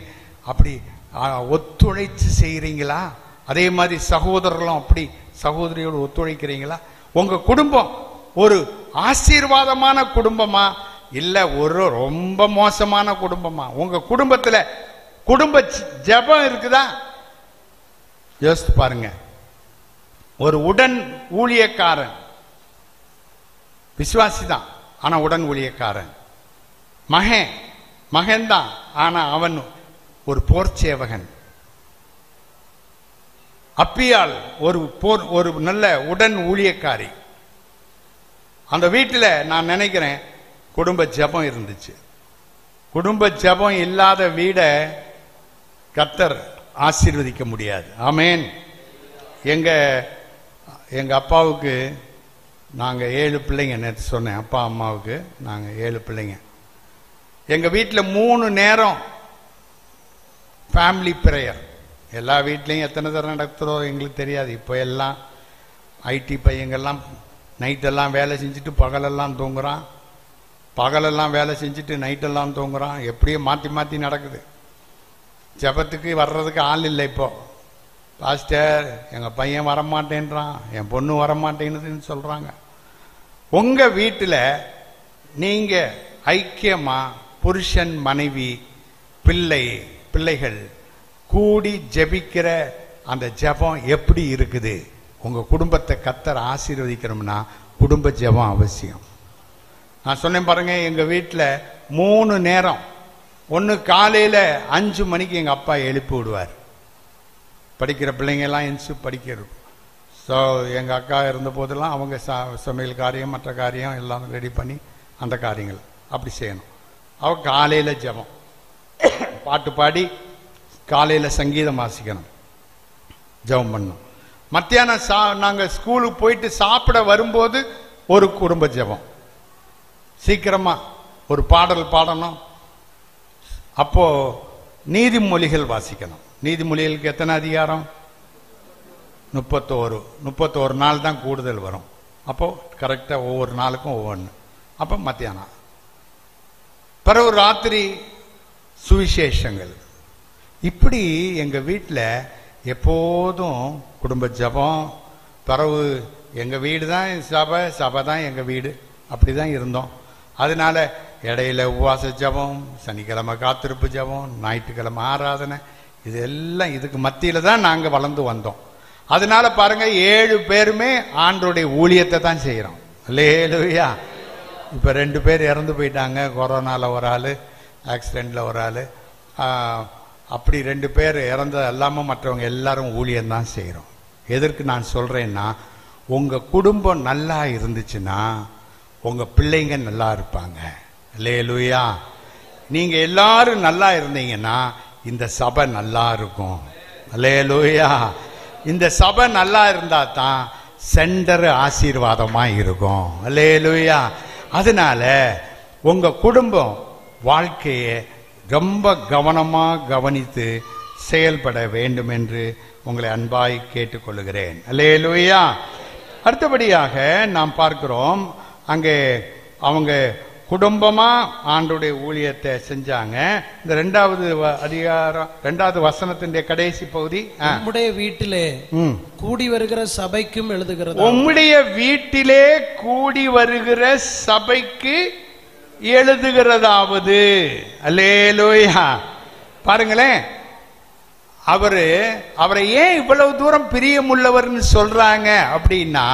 அப்படி ஒத்துழைச்சு செய்யறீங்களா? அதே மாதிரி சகோதரர்களும் அப்படி சகோதரியோடு ஒத்துழைக்கிறீங்களா? உங்க குடும்பம் ஒரு ஆசீர்வாதமான குடும்பமா இல்ல ஒரு ரொம்ப மோசமான குடும்பமா? உங்க குடும்பத்துல குடும்ப ஜெபம் இருக்குதா? யோசித்து பாருங்க. ஒரு உடன் ஊழியக்காரன், விசுவாசி தான் ஆனா உடன் ஊழியக்காரன், மகன் தான் ஆனா அவன் ஒரு போர் சேவகன். அப்பியாள் ஒரு நல்ல உடன் ஊழியக்காரி. அந்த வீட்டில் நான் நினைக்கிறேன் குடும்ப ஜெபம் இருந்துச்சு. குடும்ப ஜெபம் இல்லாத வீடை கர்த்தர் ஆசீர்வதிக்க முடியாது. ஆமென். எங்க அப்பாவுக்கு நாங்க 7 பிள்ளைங்க. நேற்று சொன்னேன், அப்பா அம்மாவுக்கு நாங்க 7 பிள்ளைங்க. எங்க வீட்டில் 3 நேரம் ஃபேமிலி பிரேயர். எல்லா வீட்லையும் எத்தனை தடவை நடத்துறோ எங்களுக்கு தெரியாது. இப்போ எல்லாம் ஐடி பையங்கள்லாம் நைட்டெல்லாம் வேலை செஞ்சுட்டு பகலெல்லாம் தூங்குறான், பகலெல்லாம் வேலை செஞ்சுட்டு நைட்டெல்லாம் தூங்குறான். எப்படியோ மாற்றி மாற்றி நடக்குது. ஜெபத்துக்கு வர்றதுக்கு ஆள் இல்லை. இப்போ பாஸ்டர் எங்கள் பையன் வரமாட்டேன்றான், என் பொண்ணு வரமாட்டேன்னு சொல்கிறாங்க. உங்கள் வீட்டில் நீங்கள் ஐக்கியமாக புருஷன் மனைவி பிள்ளைகள் கூடி ஜெபிக்கிற அந்த ஜெபம் எப்படி இருக்குது? உங்கள் குடும்பத்தை கர்த்தர் ஆசீர்வதிக்கணும்னா குடும்ப ஜெபம் அவசியம். நான் சொன்னேன் பாருங்க, எங்கள் வீட்டில் 3 நேரம். ஒன்று காலையில் 5 மணிக்கு எங்கள் அப்பா எழுப்பி விடுவார். படிக்கிற பிள்ளைங்கெல்லாம் எந்திச்சு படிக்கிறது. ஸோ எங்கள் அக்கா இருந்த போதெல்லாம் அவங்க சமையல் காரியம் மற்ற காரியம் எல்லாம் ரெடி பண்ணி அந்த காரியங்கள் அப்படி செய்யணும். அவங்க காலையில் ஜெபம், பாட்டு பாடி காலையில் சங்கீதம் வாசிக்கணும், ஜெபம் பண்ணணும். மத்தியானம் நாங்கள் ஸ்கூலுக்கு போயிட்டு சாப்பிட வரும்போது ஒரு குடும்ப ஜெபம். சீக்கிரமா ஒரு பாடல் பாடணும். அப்போ நீதிமொழிகள் வாசிக்கணும். நீதிமொழிகளுக்கு எத்தனை அதிகாரம்? 31 நாள் தான் கூடுதல் வரும். அப்போ கரெக்டா ஒவ்வொரு நாளுக்கும் ஒவ்வொன்று. அப்போ மத்தியானம், பிறகு ராத்திரி சுவிசேஷங்கள். இப்படி எங்க வீட்டில் எப்போதும் குடும்ப ஜபம். பிறகு எங்க வீடு தான் சபை, சபை தான் எங்க வீடு. அப்படிதான் இருந்தோம். அதனால இடையில உபவாச ஜபம், சனிக்கிழமை காத்திருப்பு ஜபம், ஞாயிற்றுக்கிழமை ஆராதனை, இதெல்லாம் இதுக்கு மத்தியில தான் நாங்க வளர்ந்து வந்தோம். அதனால பாருங்க 7 பேருமே ஆண்டோடைய ஊழியத்தை தான் செய்யறோம். அல்லேலூயா. இப்ப 2 பேர் இறந்து போயிட்டாங்க. கொரோனால ஒரு ஆளு, ஆக்சிடென்ட்ல ஒரு ஆளு. அப்படி 2 பேர் இறந்தது எல்லாமே மற்றவங்க எல்லாரும் ஊழியம் தான் செய்யறோம். எதற்கு நான் சொல்றேன்னா, உங்க குடும்பம் நல்லா இருந்துச்சுன்னா உங்க பிள்ளைங்க நல்லா இருப்பாங்க. அல்லேலூயா. நீங்க எல்லாரும் நல்லா இருந்தீங்கன்னா இந்த சபை நல்லா இருக்கும். அல்லேலூயா. இந்த சபை நல்லா இருந்தா தான் சென்டர் ஆசீர்வாதமா இருக்கும். அல்லேலூயா. அதனால உங்க குடும்பம் வாழ்க்கையை ரொம்ப கவனமா கவனித்து செயல்பட வேண்டும் என்று உங்களை அன்பாய் கேட்டுக்கொள்கிறேன். அல்லேலூயா. அடுத்தபடியாக நாம் பார்க்கிறோம், அங்கே அவங்க குடும்பமா ஆண்டுடைய ஊழியத்தை செஞ்சாங்க. இந்த 2வது அதிகாரம் 2வது வசனத்தின் கடைசி பகுதி, உம்முடைய வீட்டிலே கூடி வருகிற சபைக்கும் எழுதுகிறது. உம்முடைய வீட்டிலே கூடி வருகிற சபைக்கு எழுதுகிறதாவது. அல்லேலூயா. பாருங்களேன், அவரை ஏன் இவ்வளவு தூரம் பிரியமுள்ளவர்னு சொல்றாங்க அப்படின்னா,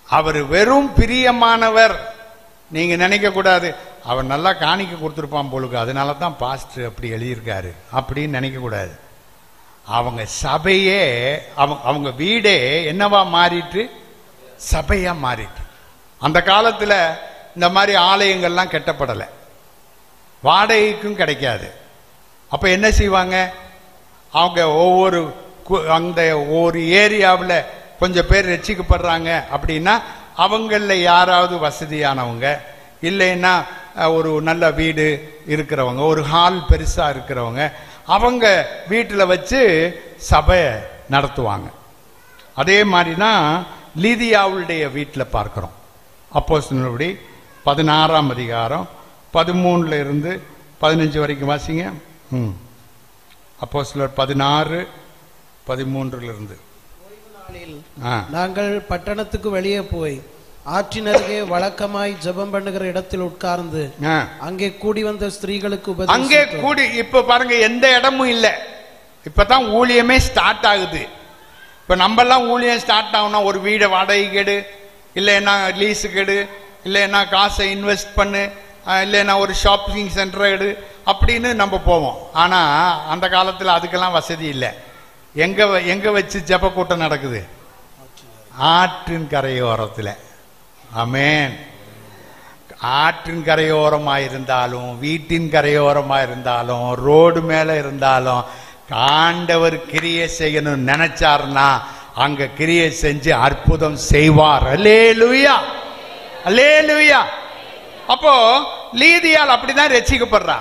அவர் வெறும் பிரியமானவர் நீங்க நினைக்க கூடாது. அவர் நல்லா காணிக்க கொடுத்துருப்பான் போலுக்கு, அதனால தான் பாஸ்டர் அப்படி எழுதியிருக்காரு அப்படின்னு நினைக்க கூடாது. அவங்க சபையே, அவங்க வீடே என்னவா மாறிட்டு? சபையா மாறிட்டு. அந்த காலத்துல இந்த மாதிரி ஆலயங்கள்லாம் கட்டப்படலை, வாடகைக்கும் கிடைக்காது. அப்ப என்ன செய்வாங்க? அவங்க அந்த ஒவ்வொரு ஏரியாவில் கொஞ்சம் பேர் ரட்சிக்கப்படுறாங்க அப்படின்னா அவங்கள யாராவது வசதியானவங்க, இல்லைன்னா ஒரு நல்ல வீடு இருக்கிறவங்க, ஒரு ஹால் பெருசா இருக்கிறவங்க, அவங்க வீட்டில் வச்சு சபை நடத்துவாங்க. அதே மாதிரி தான் லீதியாவுடைய வீட்டில் பார்க்கிறோம். அப்போஸ்தலர்களுடைய 16ஆம் அதிகாரம் 13ல இருந்து 15 வரைக்கும் வாசிங்க. அப்போஸ்தலர் 16:13 இருந்து. நாங்கள் பட்டணத்துக்கு வெளியே போய் ஆற்றின் அருகே வழக்கமாய் ஜெபம் பண்ணுகிற இடத்தில் உட்கார்ந்து அங்கே கூடி வந்த ஸ்திரீகளுக்கு அங்கே கூடி, இப்ப பாருங்க எந்த இடமும் இல்லை. இப்பதான் ஊழியமே ஸ்டார்ட் ஆகுது. இப்ப நம்ம எல்லாம் ஊழியம் ஸ்டார்ட் ஆகுனா ஒரு வீடை வாடகை கெடு, இல்லைன்னா லீஸு கெடு, இல்லைன்னா காசை இன்வெஸ்ட் பண்ணு, இல்லைன்னா ஒரு ஷாப்பிங் சென்டர் எடு அப்படின்னு நம்ம போவோம். ஆனா அந்த காலத்துல அதுக்கெல்லாம் வசதி இல்லை. எங்க வச்சு ஜெப கூட்டம் நடக்குது? ஆற்றின் கரையோரத்தில். ஆமென். ஆற்றின் கரையோரமாயிருந்தாலும், வீட்டின் கரையோரமாயிருந்தாலும், ரோடு மேல இருந்தாலும், ஆண்டவர் கிரியை செய்யணும் நினைச்சார்னா அங்க கிரியை செஞ்சு அற்புதம் செய்வார். அல்லேலூயா, அல்லேலூயா. அப்போ லீதியால் அப்படிதான் ரட்சிக்கப்படுறா.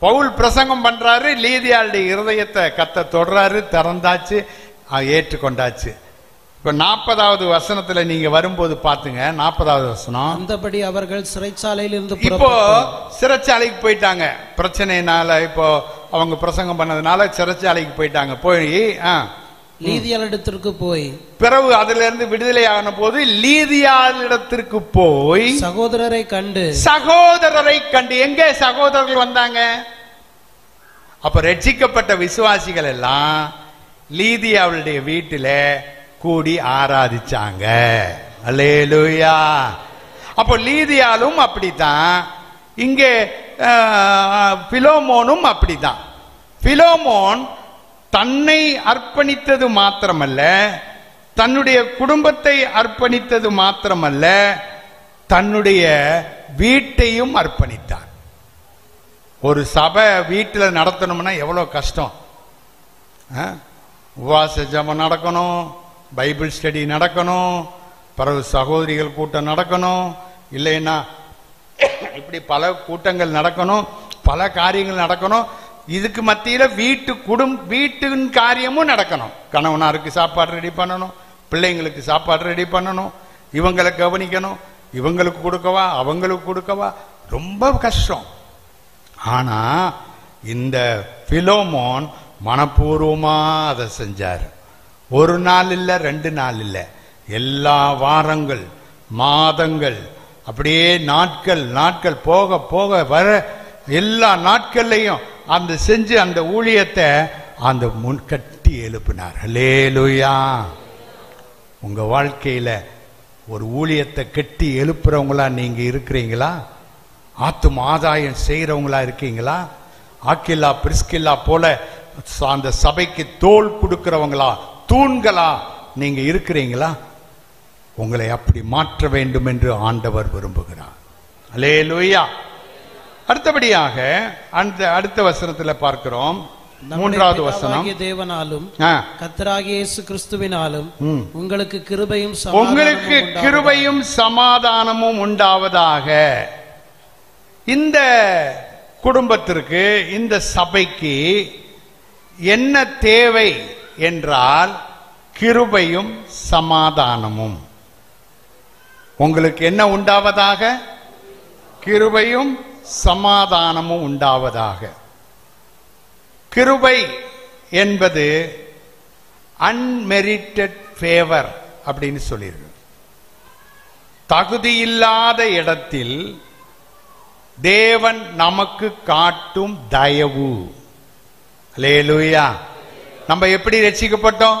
பவுல் பிரசங்கம் பண்றாரு, லீதியாளுடைய இருதயத்தை கத்த தொடராரு, திறந்தாச்சு, ஏற்றுக்கொண்டாச்சு. இப்ப 40வது வசனத்துல நீங்க வரும்போது பாத்துங்க. 40வது வசனம், அந்தபடி அவர்கள் சிறைச்சாலையில் இருந்து இப்போ சிறைச்சாலைக்கு போயிட்டாங்க. பிரச்சனைனால இப்போ அவங்க பிரசங்கம் பண்ணதுனால சிறைச்சாலைக்கு போயிட்டாங்க. போய் லீதியாளிடத்திற்கு போய், பிறகு அதுல இருந்து விடுதலை ஆன போது லீதியாளிடத்திற்கு போய் சகோதரரை கண்டு எங்க சகோதரர்கள் வந்தாங்க? அப்ப ரட்சிக்கப்பட்ட விசுவாசிகள் எல்லாம் லீதியாவுடைய வீட்டில கூடி ஆராதிச்சாங்க. அல்லேலூயா. அப்போ லீதியாலும் அப்படித்தான், இங்கே பிலோமோனும் அப்படித்தான். பிலோமோன் தன்னை அர்ப்பணித்தது மாத்திரமல்ல, தன்னுடைய குடும்பத்தை அர்ப்பணித்தது மாத்திரமல்ல, தன்னுடைய வீட்டையும் அர்ப்பணித்தான். ஒரு சபை வீட்டில் நடத்தணும்னா எவ்வளவு கஷ்டம். உபவாச ஜெபம் நடக்கணும், பைபிள் ஸ்டடி நடக்கணும், பிறகு சகோதரிகள் கூட்டம் நடக்கணும், இல்லைன்னா இப்படி பல கூட்டங்கள் நடக்கணும், பல காரியங்கள் நடக்கணும். இதுக்கு மத்தியில வீட்டின் காரியமும் நடக்கணும். கணவனாருக்கு சாப்பாடு ரெடி பண்ணணும், பிள்ளைங்களுக்கு சாப்பாடு ரெடி பண்ணணும், இவங்களை கவனிக்கணும், இவங்களுக்கு கொடுக்கவா அவங்களுக்கு கொடுக்கவா, ரொம்ப கஷ்டம். ஆனா இந்த பிலோமோன் மனப்பூர்வமா அதை செஞ்சார். ஒரு நாள் இல்ல, 2 நாள் இல்ல, எல்லா வாரங்கள் மாதங்கள் அப்படியே நாட்கள் போக போக வர எல்லா நாட்கள்லையும் அந்த செஞ்சு அந்த ஊழியத்தை அந்த முன்கட்டி எழுப்பினார். ஹல்லேலூயா. உங்க வாழ்க்கையில ஒரு ஊழியத்தை கட்டி எழுப்புறவங்களா நீங்க இருக்கிறீங்களா? ஆத்தும ஆதாயம் செய்யறவங்களா இருக்கீங்களா? ஆக்கில்லா பிரிஸ்கில்லா போல அந்த சபைக்கு தோள் கொடுக்கிறவங்களா, தூண்களா நீங்க இருக்கிறீங்களா? உங்களை அப்படி மாற்ற வேண்டும் என்று ஆண்டவர் விரும்புகிறார். அல்லேலூயா. அடுத்தபடியாக அடுத்த வசனத்துல பார்க்கிறோம், 3வது வசனம். தேவனாலும் கர்த்தராகிய இயேசு கிறிஸ்துவினாலும் உங்களுக்கு கிருபையும் சமாதானமும் உண்டாவதாக. இந்த குடும்பத்திற்கு, இந்த சபைக்கு என்ன தேவை என்றால் கிருபையும் சமாதானமும். உங்களுக்கு என்ன உண்டாவதாக? கிருபையும் சமாதானமும் உண்டாவதாக. கிருபை என்பது அன்மெரிட்டட் ஃபேவர் அப்படின்னு சொல்லியிருக்கு. தகுதியில்லாத இடத்தில் தேவன் நமக்கு காட்டும் தயவு. அல்லேலூயா. நம்ம எப்படி ரட்சிக்கப்பட்டோம்?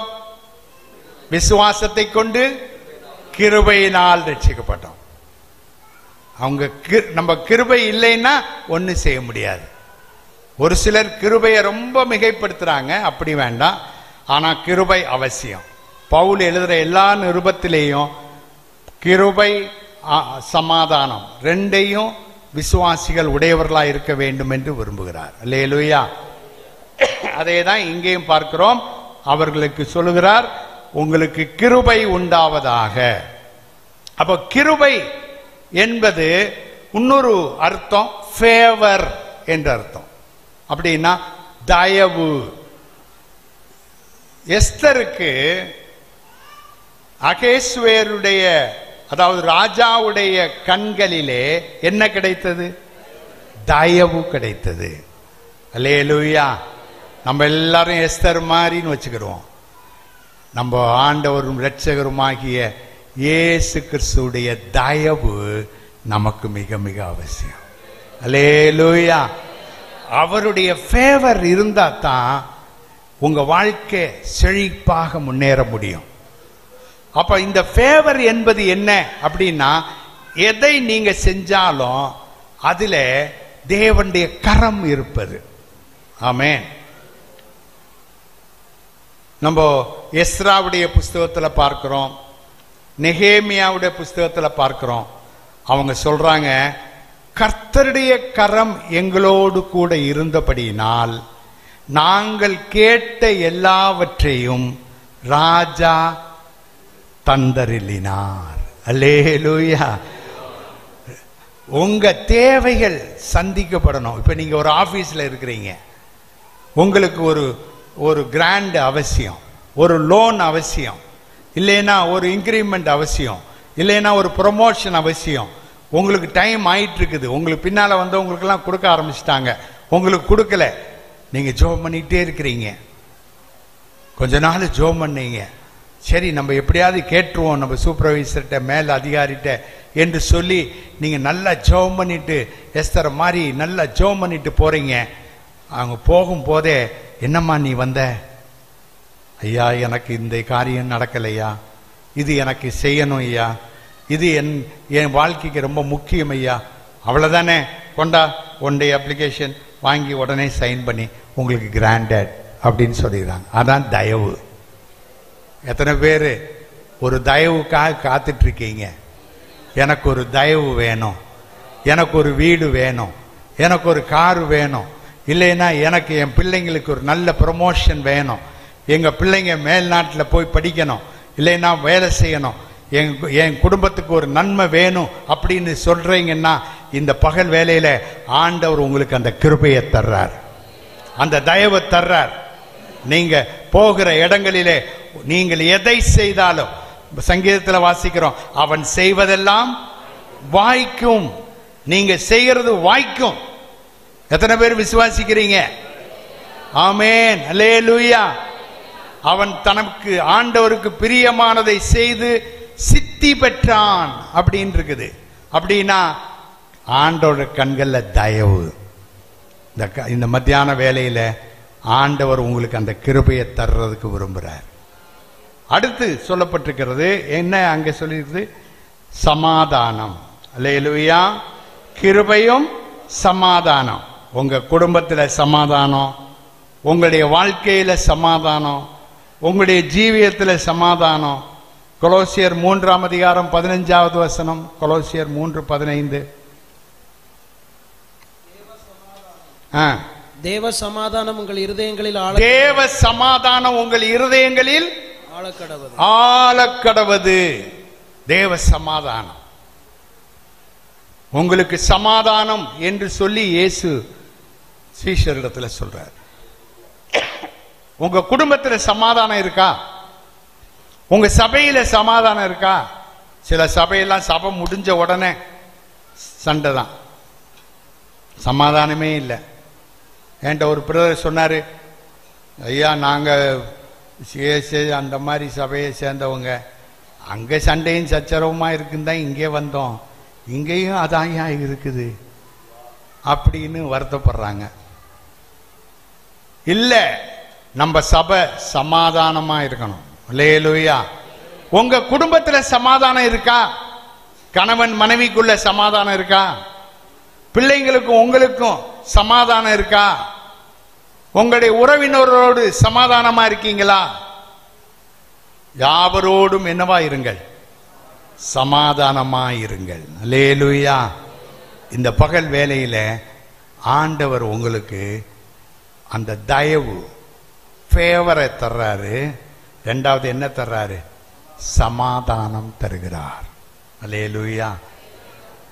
விசுவாசத்தை கொண்டு கிருபையினால் ரட்சிக்கப்பட்டோம். நம்ம கிருபை இல்லைன்னா ஒண்ணு செய்ய முடியாது. ஒரு சிலர் கிருபையை ரொம்ப மிகைப்படுத்துறாங்க, அப்படி வேண்டாம். ஆனா கிருபை அவசியம். பவுல் எழுதுற எல்லா நிருபத்திலேயும் கிருபை சமாதானம் ரெண்டையும் விசுவாசிகள் உடையவர்களா இருக்க வேண்டும் என்று விரும்புகிறார். அல்லேலூயா. அதேதான் இங்கேயும் பார்க்கிறோம். அவர்களுக்கு சொல்லுகிறார், உங்களுக்கு கிருபை உண்டாவதாக. அப்ப கிருபை என்பது இன்னொரு அர்த்தம் ஃபேவர் என்ற அர்த்தம். அப்படின்னா தயவு. எஸ்தருக்கு அகேஸ்வேருடைய, அதாவது ராஜாவுடைய கண்களிலே என்ன கிடைத்தது? தயவு கிடைத்தது. அல்லேலூயா. நம்ம எல்லாரும் எஸ்தர் மாதிரின்னு வச்சுக்கிறோம். நம்ம ஆண்டவரும் இரட்சகருமாகிய இயேசு கிறிஸ்துவுடைய தயவு நமக்கு மிக மிக அவசியம். அல்லேலூயா. அவருடைய ஃபேவர் இருந்தா தான் உங்க வாழ்க்கை செழிப்பாக முன்னேற முடியும். அப்ப இந்த ஃபேவர் என்பது என்ன அப்படின்னா, எதை நீங்க செஞ்சாலும் அதுல தேவனுடைய கரம் இருப்பது. ஆமென். நம்ம எஸ்ராவுடைய புஸ்தகத்துல பார்க்கிறோம், நெகேமியாவுடைய புஸ்தகத்துல பார்க்கிறோம். அவங்க சொல்றாங்க, கர்த்தருடைய கரம் எங்களோடு கூட இருந்தபடியினால் நாங்கள் கேட்ட எல்லாவற்றையும் ராஜா தந்தரிலினார். அல்லேலூயா. உங்க தேவைகள் சந்திக்கப்படணும். இப்ப நீங்க ஒரு ஆபீஸ்ல இருக்கிறீங்க, உங்களுக்கு ஒரு கிராண்ட் அவசியம், ஒரு லோன் அவசியம், இல்லைன்னா ஒரு இன்கிரிமெண்ட் அவசியம், இல்லைன்னா ஒரு ப்ரொமோஷன் அவசியம். உங்களுக்கு டைம் ஆயிட்டு இருக்குது, உங்களுக்கு பின்னால வந்தவங்களுக்கு எல்லாம் கொடுக்க ஆரம்பிச்சிட்டாங்க, உங்களுக்கு கொடுக்கல. நீங்க ஜோம் பண்ணிட்டே இருக்கிறீங்க. கொஞ்ச நாள் ஜோம் பண்ணீங்க, சரி நம்ம எப்படியாவது கேட்டுருவோம் நம்ம சூப்பர்வைசர்கிட்ட, மேல் அதிகாரிகிட்ட என்று சொல்லி நீங்க நல்லா ஜோம் பண்ணிட்டு எஸ்தர் மாதிரி நல்லா ஜோம் பண்ணிட்டு போறீங்க. அவங்க போகும்போதே, என்னம்மா நீ வந்த? ஐயா எனக்கு இந்த காரியம் நடக்கலையா, இது எனக்கு செய்யணும் ஐயா, இது என் வாழ்க்கைக்கு ரொம்ப முக்கியம் ஐயா. அவ்வளவுதானே, கொண்டா ஒன்டே அப்ளிகேஷன் வாங்கி உடனே சைன் பண்ணி உங்களுக்கு கிராண்டட் அப்படின்னு சொல்லிடுறாங்க. அதான் தயவு. எத்தனை பேர் ஒரு தயவுக்காக காத்துட்டு இருக்கீங்க? எனக்கு ஒரு தயவு வேணும், எனக்கு ஒரு வீடு வேணும், எனக்கு ஒரு கார் வேணும், இல்லைன்னா எனக்கு என் பிள்ளைங்களுக்கு ஒரு நல்ல ப்ரமோஷன் வேணும், எங்க பிள்ளைங்க மேல்நாட்டில் போய் படிக்கணும், இல்லைன்னா வேலை செய்யணும். என் குடும்பத்துக்கு ஒரு நன்மை வேணும் அப்படின்னு சொல்றீங்கன்னா இந்த பகல் வேளையில ஆண்டவர் உங்களுக்கு அந்த கிருபையை தர்றார், அந்த தயவை தர்றார். நீங்க போகிற இடங்களிலே நீங்கள் எதை செய்தாலும், சங்கீதத்தில் வாசிக்கிறோம், அவன் செய்வதெல்லாம் வாய்க்கும். நீங்க செய்யறது வாய்க்கும். எத்தனை பேர் விசுவாசிக்கிறீங்க? ஆமென், அல்லேலூயா. அவன் தனக்கு ஆண்டவருக்கு பிரியமானதை செய்து சித்தி பெற்றான் அப்படின்னு இருக்குது. அப்படின்னா ஆண்டவரோட கண்கள்ல தயவு. இந்த மத்தியான வேளையில ஆண்டவர் உங்களுக்கு அந்த கிருபையை தர்றதுக்கு விரும்புறார். அடுத்து சொல்லப்பட்டிருக்கிறது என்ன? அங்க சொல்லியிருக்குது சமாதானம். அல்லேலூயா. கிருபையும் சமாதானம். உங்க குடும்பத்தில் சமாதானம், உங்களுடைய வாழ்க்கையில சமாதானம், உங்களுடைய ஜீவியத்தில் சமாதானம். கொலோசியர் 3:15 கொலோசியர் 3:15. தேவ சமாதானம் உங்கள் இருதயங்களில் தேவ சமாதானம் உங்கள் இருதயங்களில் ஆளக்கடவது. தேவ சமாதானம் உங்களுக்கு சமாதானம் என்று சொல்லி இயேசு சீஷரிடத்தில் சொல்றார். உங்க குடும்பத்தில் சமாதானம் இருக்கா? உங்க சபையில சமாதானம் இருக்கா? சில சபையெல்லாம் சபை முடிஞ்ச உடனே சண்டை தான், சமாதானமே இல்லை. என்கிட்ட ஒரு பிரதர் சொன்னாரு, ஐயா நாங்க அந்த மாதிரி சபையை சேர்ந்தவங்க, அங்க சண்டையும் சச்சரவுமா இருக்குன்னு தான் இங்கே வந்தோம், இங்கேயும் அதான் இருக்குது அப்படின்னு வருத்தப்படுறாங்க. இல்ல, நம்ம சபை சமாதானமா இருக்கணும். அல்லேலூயா. உங்க குடும்பத்துல சமாதானம் இருக்கா? கணவன் மனைவிக்குள்ள சமாதானம் இருக்கா? பிள்ளைங்களுக்கும் உங்களுக்கும் சமாதானம் இருக்கா? உங்களுடைய உறவினரோடு சமாதானமா இருக்கீங்களா? யாவரோடும் என்னவா இருங்கள்? சமாதானமா இருங்கள். அல்லேலூயா. இந்த பகல் வேளையில ஆண்டவர் உங்களுக்கு அந்த தயவு ஃபேவரை தர்றாரு. இரண்டாவது என்ன தர்றாரு? சமாதானம் தருகிறார். அல்லேலூயா.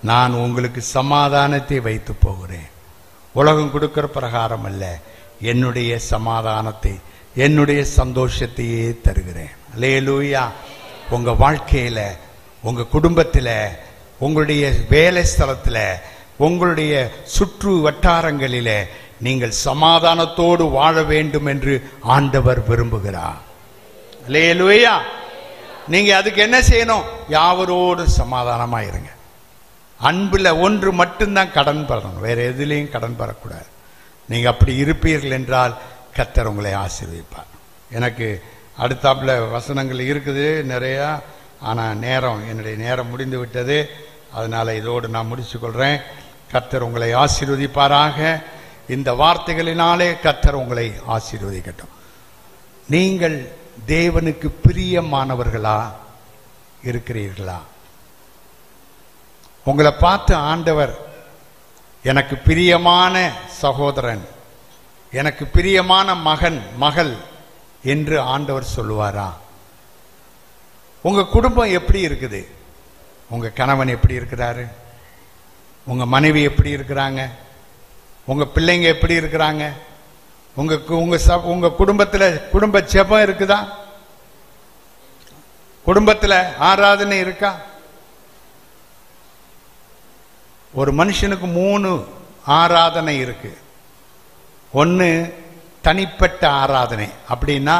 நான் உங்களுக்கு சமாதானத்தை வைத்து போகிறேன், உலகம் கொடுக்கிற பிரகாரம் அல்ல, என்னுடைய சமாதானத்தை, என்னுடைய சந்தோஷத்தையே தருகிறேன். அல்லேலூயா. உங்க வாழ்க்கையில, உங்க குடும்பத்தில், உங்களுடைய வேலை ஸ்தலத்தில், உங்களுடைய சுற்று வட்டாரங்களில நீங்கள் சமாதானத்தோடு வாழ வேண்டும் என்று ஆண்டவர் விரும்புகிறார். அல்லேலூயா. நீங்க அதுக்கு என்ன செய்யணும்? யாவரோடு சமாதானமா இருங்க. அன்புல ஒன்று மட்டும்தான் கடன் பெறணும், வேற எதுலையும் கடன் பெறக்கூடாது. நீங்க அப்படி இருப்பீர்கள் என்றால் கர்த்தர் உங்களை ஆசீர்வதிப்பார். எனக்கு அடுத்தாப்புல வசனங்கள் இருக்குது நிறையா, ஆனால் என்னுடைய நேரம் முடிந்து விட்டது. அதனால இதோடு நான் முடிச்சு கொள்றேன். கர்த்தர் உங்களை ஆசீர்வதிப்பாராக. இந்த வார்த்தைகளினாலே கர்த்தர் உங்களை ஆசீர்வதிக்கட்டும். நீங்கள் தேவனுக்கு பிரியமானவர்களா இருக்கிறீர்களா? உங்களை பார்த்து ஆண்டவர் எனக்கு பிரியமான சகோதரன், எனக்கு பிரியமான மகன், மகள் என்று ஆண்டவர் சொல்லுவாரா? உங்க குடும்பம் எப்படி இருக்குது? உங்க கணவன் எப்படி இருக்கிறாரு? உங்க மனைவி எப்படி இருக்கிறாங்க? உங்க பிள்ளைங்க எப்படி இருக்கிறாங்க? உங்க குடும்பத்துல குடும்ப ஜெபம் இருக்குதா? குடும்பத்துல ஆராதனை இருக்கா? ஒரு மனுஷனுக்கு 3 ஆராதனை இருக்கு. ஒன்னு தனிப்பட்ட ஆராதனை, அப்படின்னா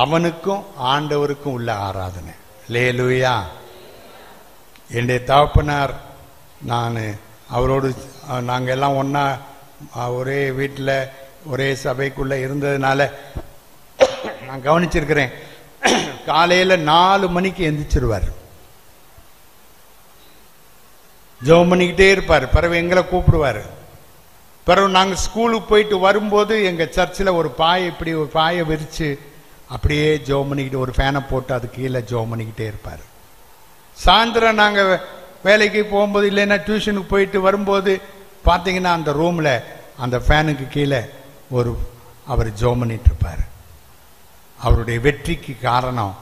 அவனுக்கும் ஆண்டவருக்கும் உள்ள ஆராதனை. அல்லேலூயா. என்னுடைய தகப்பனார், நான் அவரோடு நாங்கள் எல்லாம் ஒன்னா ஒரே வீட்டில் ஒரே சபைக்குள்ள இருந்ததுனால நான் கவனிச்சிருக்கிறேன். காலையில் 4 மணிக்கு எந்திரிச்சிருவார், ஜெபம் பண்ணிக்கிட்டே இருப்பார். பிறகு எங்களை கூப்பிடுவார். பிறகு நாங்கள் ஸ்கூலுக்கு போயிட்டு வரும்போது எங்கள் சர்ச்சில் ஒரு பாயை, இப்படி ஒரு பாயை விரித்து அப்படியே ஜெபம் பண்ணிக்கிட்டு, ஒரு ஃபேனை போட்டு அது கீழே ஜெபம் பண்ணிக்கிட்டே இருப்பார். சாயந்தரம் நாங்கள் வேலைக்கு போகும்போது, இல்லைன்னா டியூஷனுக்கு போயிட்டு வரும்போது பார்த்தீங்கன்னா அந்த ரூமில் அந்த ஃபேனுக்கு கீழே அவர் ஜெபம் பண்ணிட்டு இருப்பார். அவருடைய வெற்றிக்கு காரணம்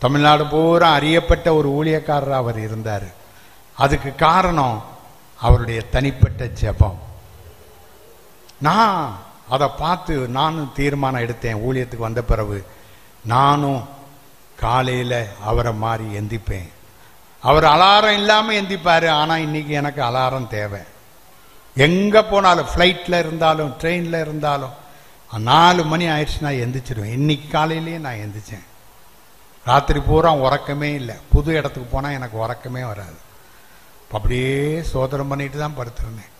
தமிழ்நாடு பூரா அறியப்பட்ட ஒரு ஊழியக்காரர் அவர் இருந்தார். அதுக்கு காரணம் அவருடைய தனிப்பட்ட ஜெபம். நான் அதை பார்த்து நானும் தீர்மானம் எடுத்தேன். ஊழியத்துக்கு வந்த பிறகு நானும் காலையில் அவரை மாதிரி எந்திப்பேன். அவர் அலாரம் இல்லாமல் எந்திப்பாரு. ஆனால் இன்னைக்கு எனக்கு அலாரம் தேவை. எங்கே போனாலும், ஃப்ளைட்டில் இருந்தாலும் ட்ரெயினில் இருந்தாலும் 4 மணி ஆயிடுச்சுன்னா எந்திரிச்சிடுவேன். இன்னைக்கு காலையிலேயே நான் எந்திரிச்சேன். ராத்திரி பூரா உறக்கமே இல்லை. புது இடத்துக்கு போனால் எனக்கு உறக்கமே வராது. அப்படியே சோதனை பண்ணிட்டு தான் படுத்துருந்தேன்.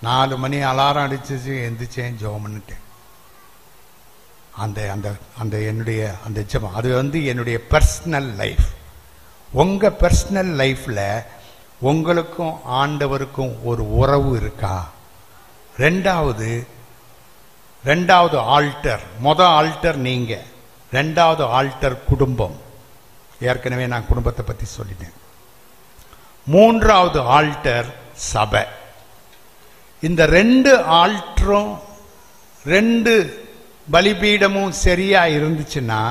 4 மணி அலாரம் அடிச்சிச்சு, எந்திரிச்சேன், ஜெபம் பண்ணிட்டேன். அந்த அந்த அந்த என்னுடைய அந்த ஜெபம் அது என்னுடைய பர்சனல் லைஃப். உங்கள் பர்சனல் லைஃப்பில் உங்களுக்கும் ஆண்டவருக்கும் ஒரு உறவு இருக்கா? ரெண்டாவது ஆல்டர். ஆல்டர் நீங்க, ரெண்டாவது ஆல்டர் குடும்பம். ஏற்கனவே நான் குடும்பத்தை பற்றி சொல்லிட்டேன். 3வது ஆல்டர் சபை. இந்த 2 ஆல்டரும் 2 பலிபீடமும் சரியா இருந்துச்சுன்னா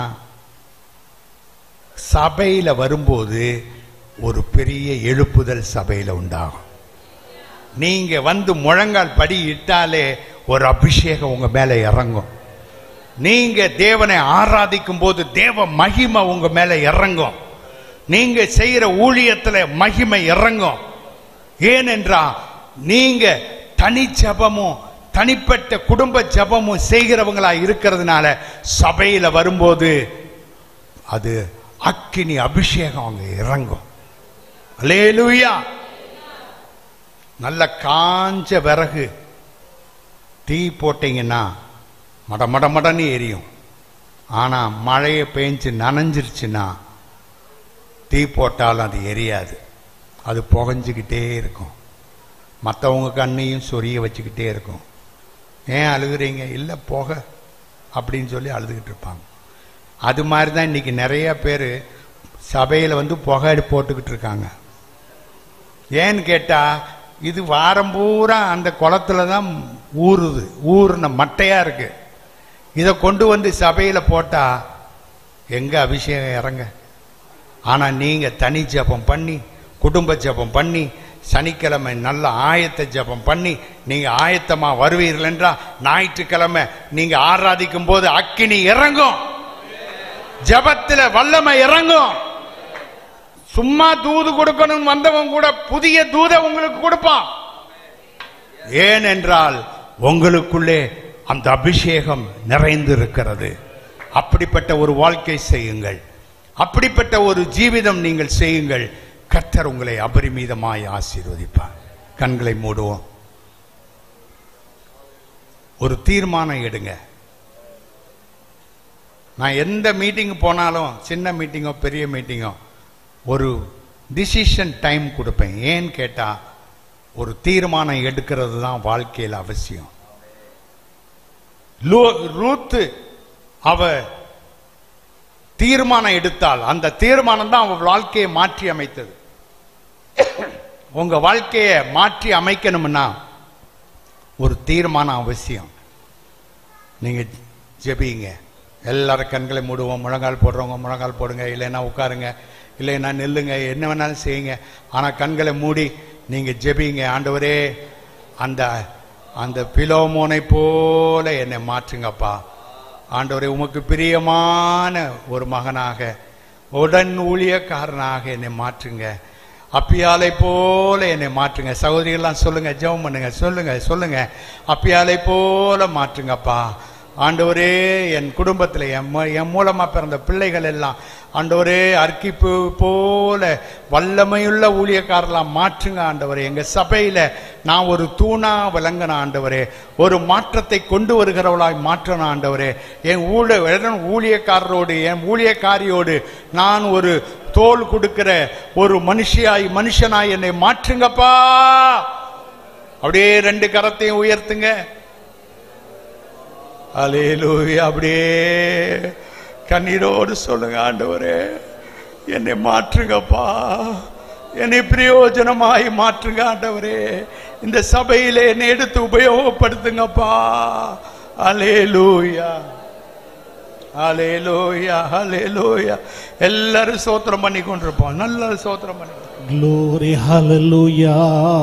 சபையில வரும்போது ஒரு பெரிய எழுப்புதல் சபையில உண்டாகும். நீங்க முழங்கால் படி இட்டாலே ஒரு அபிஷேகம் உங்க மேல இறங்கும். நீங்க தேவனை ஆராதிக்கும் போது தேவ மகிமை உங்க மேல இறங்கும். நீங்க செய்யற ஊழியத்துல மகிமை இறங்கும். ஏனென்றா நீங்க தனி ஜெபமும் தனிப்பட்ட குடும்ப ஜெபமும் செய்கிறவங்களா இருக்கிறதுனால சபையில வரும்போது அது அக்கினி அபிஷேகம் அங்க இறங்கும். அல்லேலூயா. நல்ல காஞ்ச விறகு தீ போட்டீங்கன்னா மட மட மடன்னு எரியும். ஆனா மழையை பெஞ்சு நனைஞ்சிருச்சுன்னா தீ போட்டாலும் அது எரியாது. அது புகஞ்சுக்கிட்டே இருக்கும். மற்றவங்க கண்ணையும் சொரிய வச்சுக்கிட்டே இருக்கும். ஏன் அழுகுறீங்க? இல்லை புகை அப்படின்னு சொல்லி அழுதுகிட்டு இருப்பாங்க. அது மாதிரி தான் இன்னைக்கு நிறைய பேர் சபையில் புகை போட்டுக்கிட்டு இருக்காங்க. ஏன்னு கேட்டால் இது வாரம் பூரா அந்த குளத்துல தான் ஊறுன மட்டையாக இருக்கு. இதை கொண்டு சபையில் போட்டால் எங்கே அபிஷேகம் இறங்க? ஆனால் நீங்கள் தனி ஜெபம் பண்ணி குடும்ப ஜெபம் பண்ணி சனிக்கிழமை நல்ல ஆயத்த ஜெபம் பண்ணி நீங்க ஆயத்தமா வருவீர்கள் என்றால் ஞாயிற்றுக்கிழமை நீங்க ஆராதிக்கும் போது அக்கினி இறங்கும். ஜெபத்தில் வல்லமை இறங்கும். சும்மா தூது கொடுக்கணும் வந்தவன் கூட புதிய தூதை உங்களுக்கு கொடுப்பான். ஏனென்றால் உங்களுக்குள்ளே அந்த அபிஷேகம் நிறைந்திருக்கிறது. அப்படிப்பட்ட ஒரு வாழ்க்கை செய்யுங்கள். அப்படிப்பட்ட ஒரு ஜீவிதம் நீங்கள் செய்யுங்கள். கர்த்தர் உங்களை அபரிமிதமாய் ஆசீர்வதிப்பார். கண்களை மூடுவோம். ஒரு தீர்மானம் எடுங்க. நான் எந்த மீட்டிங் போனாலும், சின்ன மீட்டிங்கோ பெரிய மீட்டிங்கோ, ஒரு டிசிஷன் டைம் கொடுப்பேன். ஏன்னு கேட்டா ஒரு தீர்மானம் எடுக்கிறது தான் வாழ்க்கையில் அவசியம். ரூத்து அவ தீர்மானம் எடுத்தால் அந்த தீர்மானம் தான் அவ வாழ்க்கையை மாற்றி அமைத்தது. உங்க வாழ்க்கையை மாற்றி அமைக்கணும்னா ஒரு தீர்மானம் அவசியம். நீங்க ஜெபிங்க. எல்லாரும் கண்களை மூடுவோம். முழங்கால் போடுறவங்க முழங்கால் போடுங்க, இல்லைன்னா உட்காருங்க, இல்லைன்னா நில்லுங்க, என்ன வேணாலும் செய்யுங்க. ஆனால் கண்களை மூடி நீங்க ஜெபிங்க. ஆண்டவரே, அந்த அந்த பிலோமோனை போல என்னை மாற்றுங்கப்பா. ஆண்டவரே, உமக்கு பிரியமான ஒரு மகனாக, உடன் ஊழியக்காரனாக என்னை மாற்றுங்க. அப்பியாலை போல என்னை மாற்றுங்க. சகோதரிகள்லாம் சொல்லுங்க, ஜெபம் பண்ணுங்க, சொல்லுங்க. அப்பியாலை போல மாற்றுங்கப்பா. ஆண்டவரே, என் குடும்பத்தில் என் மூலமா பிறந்த பிள்ளைகள் எல்லாம் ஆண்டவரே அர்க்கிப்பு போல வல்லமையுள்ள ஊழியக்காரலாம் மாற்றுங்க. ஆண்டவரே, எங்க சபையில நான் ஒரு தூணா விளங்கின ஆண்டவரே, ஒரு மாற்றத்தை கொண்டு வருகிறவளாய் மாற்றணும் ஆண்டவரே. என் ஊழியக்காரரோடு என் ஊழியக்காரியோடு நான் ஒரு தோல் கொடுக்கிற ஒரு மனுஷனாய் என்னை மாற்றுங்கப்பா. அப்படியே 2 கரத்தையும் உயர்த்துங்க. அல்லேலூயா. அப்படியே கண்ணீரோடு சொல்லுங்க, ஆண்டவரே என்னை மாற்றுங்கப்பா, என்னை பிரயோஜனமாய் மாற்றுங்க ஆண்டவரே. இந்த சபையில என்னை எடுத்து உபயோகப்படுத்துங்கப்பா. அல்லேலூயா. ஹல்லேலூயா ஹல்லேலூயா. எல்லாரும் ஸ்தோத்திரம் பண்ணி கொண்டிருப்போம். நல்ல ஸ்தோத்திரம் பண்ணி. Glory, hallelujah.